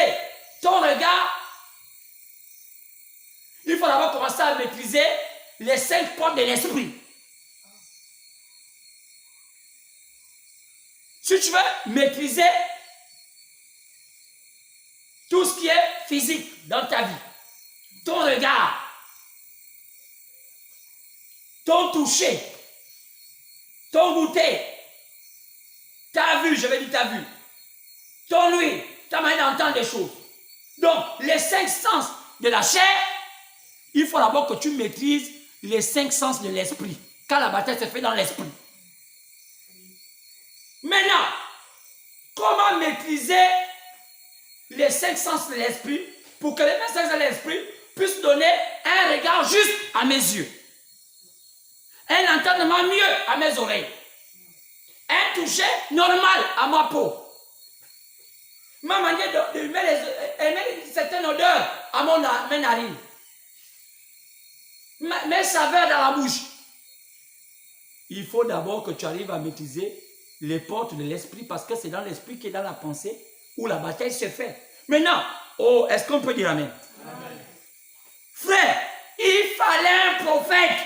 ton regard, il faut d'abord commencer à maîtriser les 5 portes de l'esprit. Si tu veux maîtriser tout ce qui est physique dans ta vie, ton regard, ton toucher, ton goûter, ta vue, je vais dire ta vue, ton ouïe, ta manière d'entendre les choses. Donc, les 5 sens de la chair, il faut d'abord que tu maîtrises les 5 sens de l'esprit, car la bataille se fait dans l'esprit. Maintenant, comment maîtriser les 5 sens de l'esprit pour que les 5 sens de l'esprit puissent donner un regard juste à mes yeux, un entendement mieux à mes oreilles, un toucher normal à ma peau, ma manière de mettre certaines odeurs à mes narines, mes saveurs dans la bouche. Il faut d'abord que tu arrives à maîtriser les portes de l'esprit, parce que c'est dans l'esprit qui est dans la pensée où la bataille se fait. Maintenant, oh, est-ce qu'on peut dire amen? Amen. Frère, il fallait un prophète.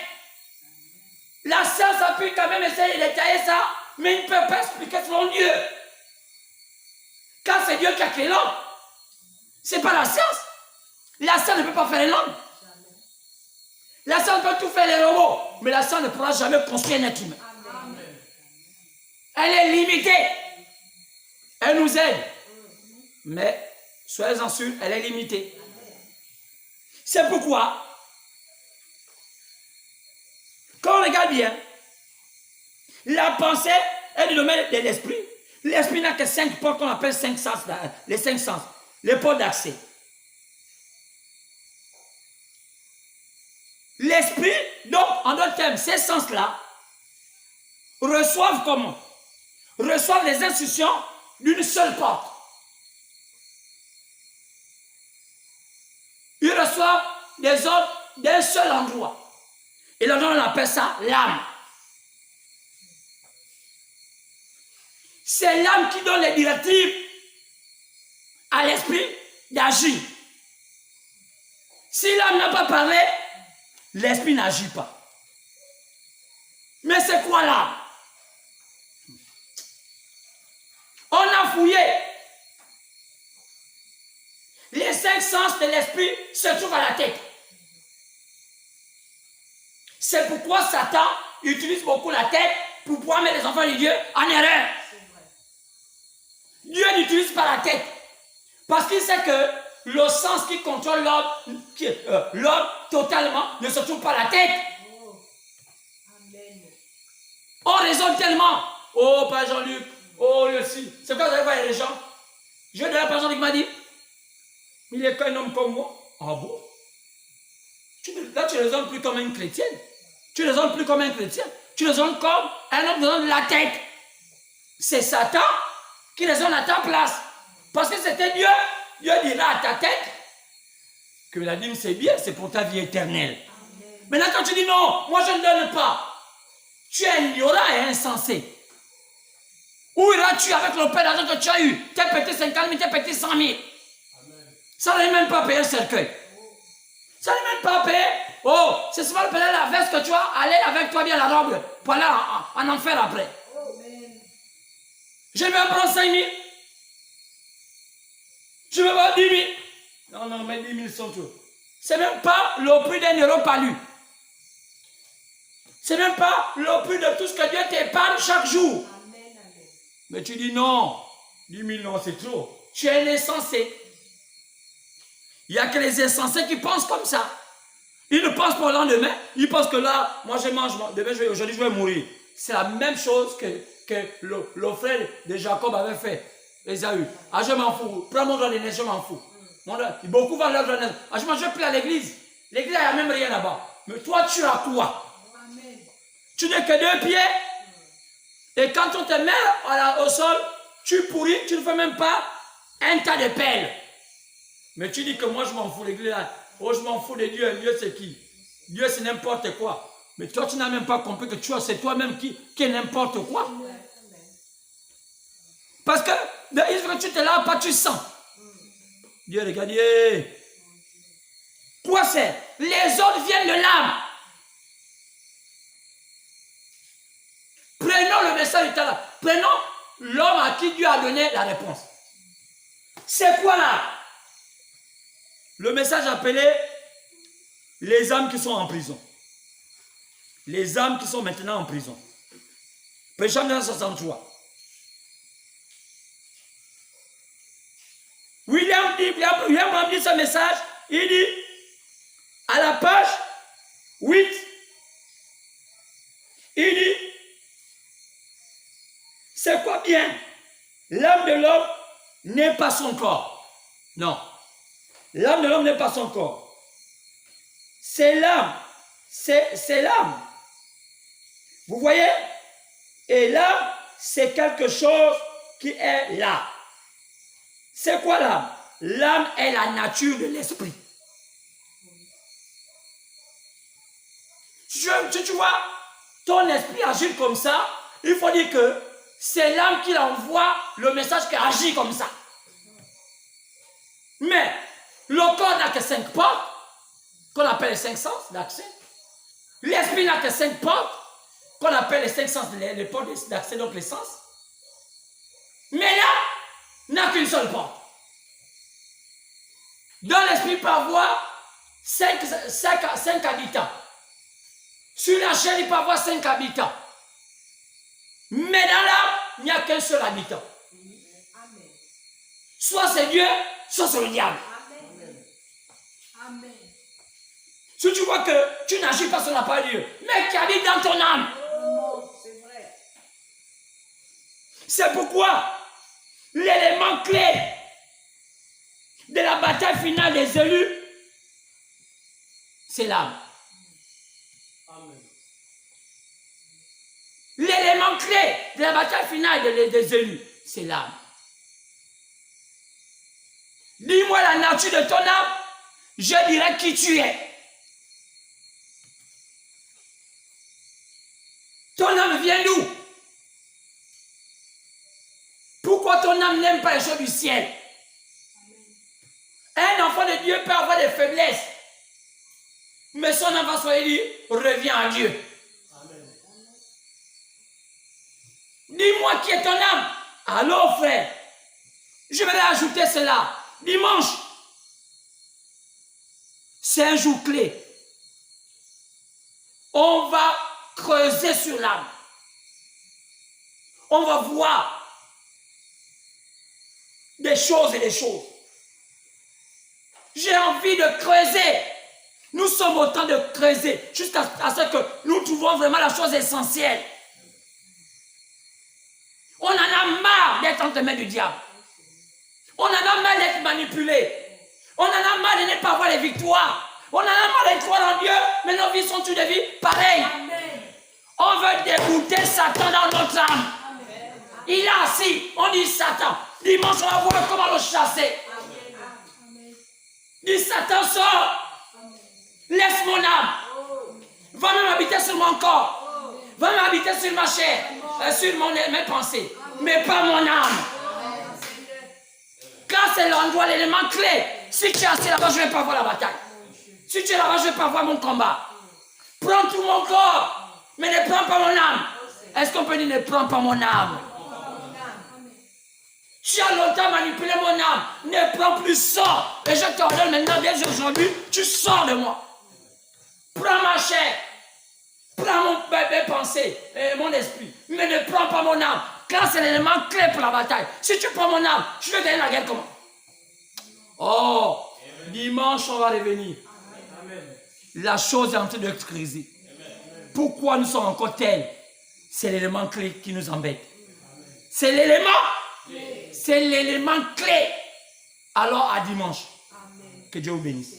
La science a pu quand même essayer de détailler ça, mais il ne peut pas expliquer selon Dieu. Car c'est Dieu qui a créé l'homme. Ce n'est pas la science. La science ne peut pas faire l'homme. La science peut tout faire les robots, mais la science ne pourra jamais construire un être humain. Elle est limitée. Elle nous aide. Mais, soyez-en sûrs, elle est limitée. C'est pourquoi, quand on regarde bien, la pensée est du domaine de l'esprit. L'esprit n'a que 5 portes qu'on appelle 5 sens, les 5 sens, les portes d'accès. L'esprit, donc, en d'autres termes, ces sens-là, reçoivent comment? Reçoivent les instructions d'une seule porte. Ils reçoivent des ordres d'un seul endroit. Et là, on appelle ça l'âme. C'est l'âme qui donne les directives à l'esprit d'agir. Si l'âme n'a pas parlé, l'esprit n'agit pas. Mais c'est quoi l'âme? On a fouillé. Les 5 sens de l'esprit se trouvent à la tête. C'est pourquoi Satan utilise beaucoup la tête pour pouvoir mettre les enfants de Dieu en erreur. Dieu n'utilise pas la tête. Parce qu'il sait que le sens qui contrôle l'homme totalement ne se trouve pas à la tête. On raisonne tellement. Oh, Père Jean-Luc. Oh, le si. C'est quoi vous allez voir les gens? Je vais donner à Père Jean-Luc m'a dit. Il est qu'un homme comme moi. Ah bon? Là, tu raisonnes plus comme un chrétien. Tu raisonnes plus comme un chrétien. Tu raisonnes comme un homme dans la tête. C'est Satan qui raisonne à ta place. Parce que c'était Dieu. Dieu dira à ta tête que la dîme c'est bien, c'est pour ta vie éternelle. Amen. Maintenant, quand tu dis non, moi je ne donne pas, tu es ignorant et insensé. Où iras-tu avec le peu d'argent que tu as eu? Tu as pété 50 000, tu as pété 100 000. Amen. Ça n'est même pas payer un cercueil. Ça n'est même pas payer. Oh, c'est souvent payer la veste que tu as, aller avec toi bien la robe pour aller en enfer après. Amen. Je vais prendre 5 000. Je vais avoir 10 000. Non, mais 10 000 sont trop. C'est même pas le prix d'un euro palu. C'est même pas le prix de tout ce que Dieu t'épargne chaque jour. Amen, amen. Mais tu dis non. 10 000, non, c'est trop. Tu es un insensé. Il n'y a que les insensés qui pensent comme ça. Ils ne pensent pas au lendemain. Ils pensent que là, moi je mange, demain, aujourd'hui je vais mourir. C'est la même chose que le frère de Jacob avait fait. Esaü. Ah, je m'en fous. Prends mon droit d'aînesse, je m'en fous. Beaucoup vendent leur droit d'aînesse. Ah, je vais plus à l'église. L'église, il n'y a même rien là-bas. Mais toi, tu as quoi? Amen. Tu n'es que 2 pieds. Et quand on te met au sol, tu pourris, tu ne fais même pas un tas de pelles. Mais tu dis que moi, je m'en fous, l'église là. Oh, je m'en fous de Dieu. Dieu, c'est qui? Dieu, c'est n'importe quoi. Mais toi, tu n'as même pas compris que c'est toi-même qui est n'importe quoi. Parce que il faut que tu te laves pas, tu sens. Dieu regarde, Quoi c'est? Les autres viennent de l'âme. Prenons le message du talent. Prenons l'homme à qui Dieu a donné la réponse. C'est quoi là? Le message appelé les âmes qui sont en prison. Les âmes qui sont maintenant en prison. Pêchons 1963. William Branham dit ce message, il dit à la page 8, il dit, c'est quoi bien? L'âme de l'homme n'est pas son corps. Non. L'âme de l'homme n'est pas son corps. C'est l'âme. C'est l'âme. Vous voyez? Et l'âme, c'est quelque chose qui est là. C'est quoi l'âme? L'âme est la nature de l'esprit. Si tu vois ton esprit agir comme ça, il faut dire que c'est l'âme qui envoie le message qui agit comme ça. Mais le corps n'a que 5 portes, qu'on appelle les 5 sens d'accès. L'esprit n'a que 5 portes, qu'on appelle les 5 sens, les portes d'accès, donc les sens. Mais là, n'a qu'une seule porte. Dans l'esprit peut avoir 5 habitants. Sur la chair, il peut avoir 5 habitants. Mais dans l'âme, il n'y a qu'un seul habitant. Soit c'est Dieu, soit c'est le diable. Amen. Si tu vois que tu n'agis pas sur la parole de Dieu, mais qui habite dans ton âme. C'est vrai. C'est pourquoi l'élément clé de la bataille finale des élus, c'est l'âme. L'élément clé de la bataille finale des élus, c'est l'âme. Dis-moi la nature de ton âme, je dirai qui tu es. Ton âme vient d'où? Pourquoi ton âme n'aime pas les choses du ciel? Un enfant de Dieu peut avoir des faiblesses. Mais son enfant soit dit, reviens à Dieu. Dis-moi qui est ton âme. Alors frère, je vais ajouter cela. Dimanche, c'est un jour clé. On va creuser sur l'âme. On va voir des choses et des choses. J'ai envie de creuser. Nous sommes au temps de creuser jusqu'à ce que nous trouvons vraiment la chose essentielle. On en a marre d'être entre les mains du diable. On en a marre d'être manipulé. On en a marre de ne pas avoir les victoires. On en a marre d'être croire en Dieu, mais nos vies sont toutes des vies pareilles. Amen. On veut dégoûter Satan dans notre âme. Amen. Il est assis, on dit Satan. Dimanche, on va voir comment le chasser. Amen. Dis Satan, sors. Laisse mon âme. Va même habiter sur mon corps. Va même habiter sur ma chair. Sur mes pensées. Mais pas mon âme. Car c'est l'endroit, l'élément clé. Si tu es assis là-bas, je ne vais pas voir la bataille. Si tu es là-bas, je ne vais pas voir mon combat. Prends tout mon corps, mais ne prends pas mon âme. Est-ce qu'on peut dire ne prends pas mon âme? Tu as longtemps manipulé mon âme. Ne prends plus ça. Et je t'ordonne maintenant, dès aujourd'hui, tu sors de moi. Prends ma chair. Prends mon bébé pensée, mon esprit. Mais ne prends pas mon âme. Car c'est l'élément clé pour la bataille. Si tu prends mon âme, je vais gagner la guerre comment? Oh, dimanche, on va revenir. La chose est en train de criser. Pourquoi nous sommes encore tels? C'est l'élément clé qui nous embête. C'est l'élément. C'est l'élément clé. Alors à dimanche. Que Dieu vous bénisse.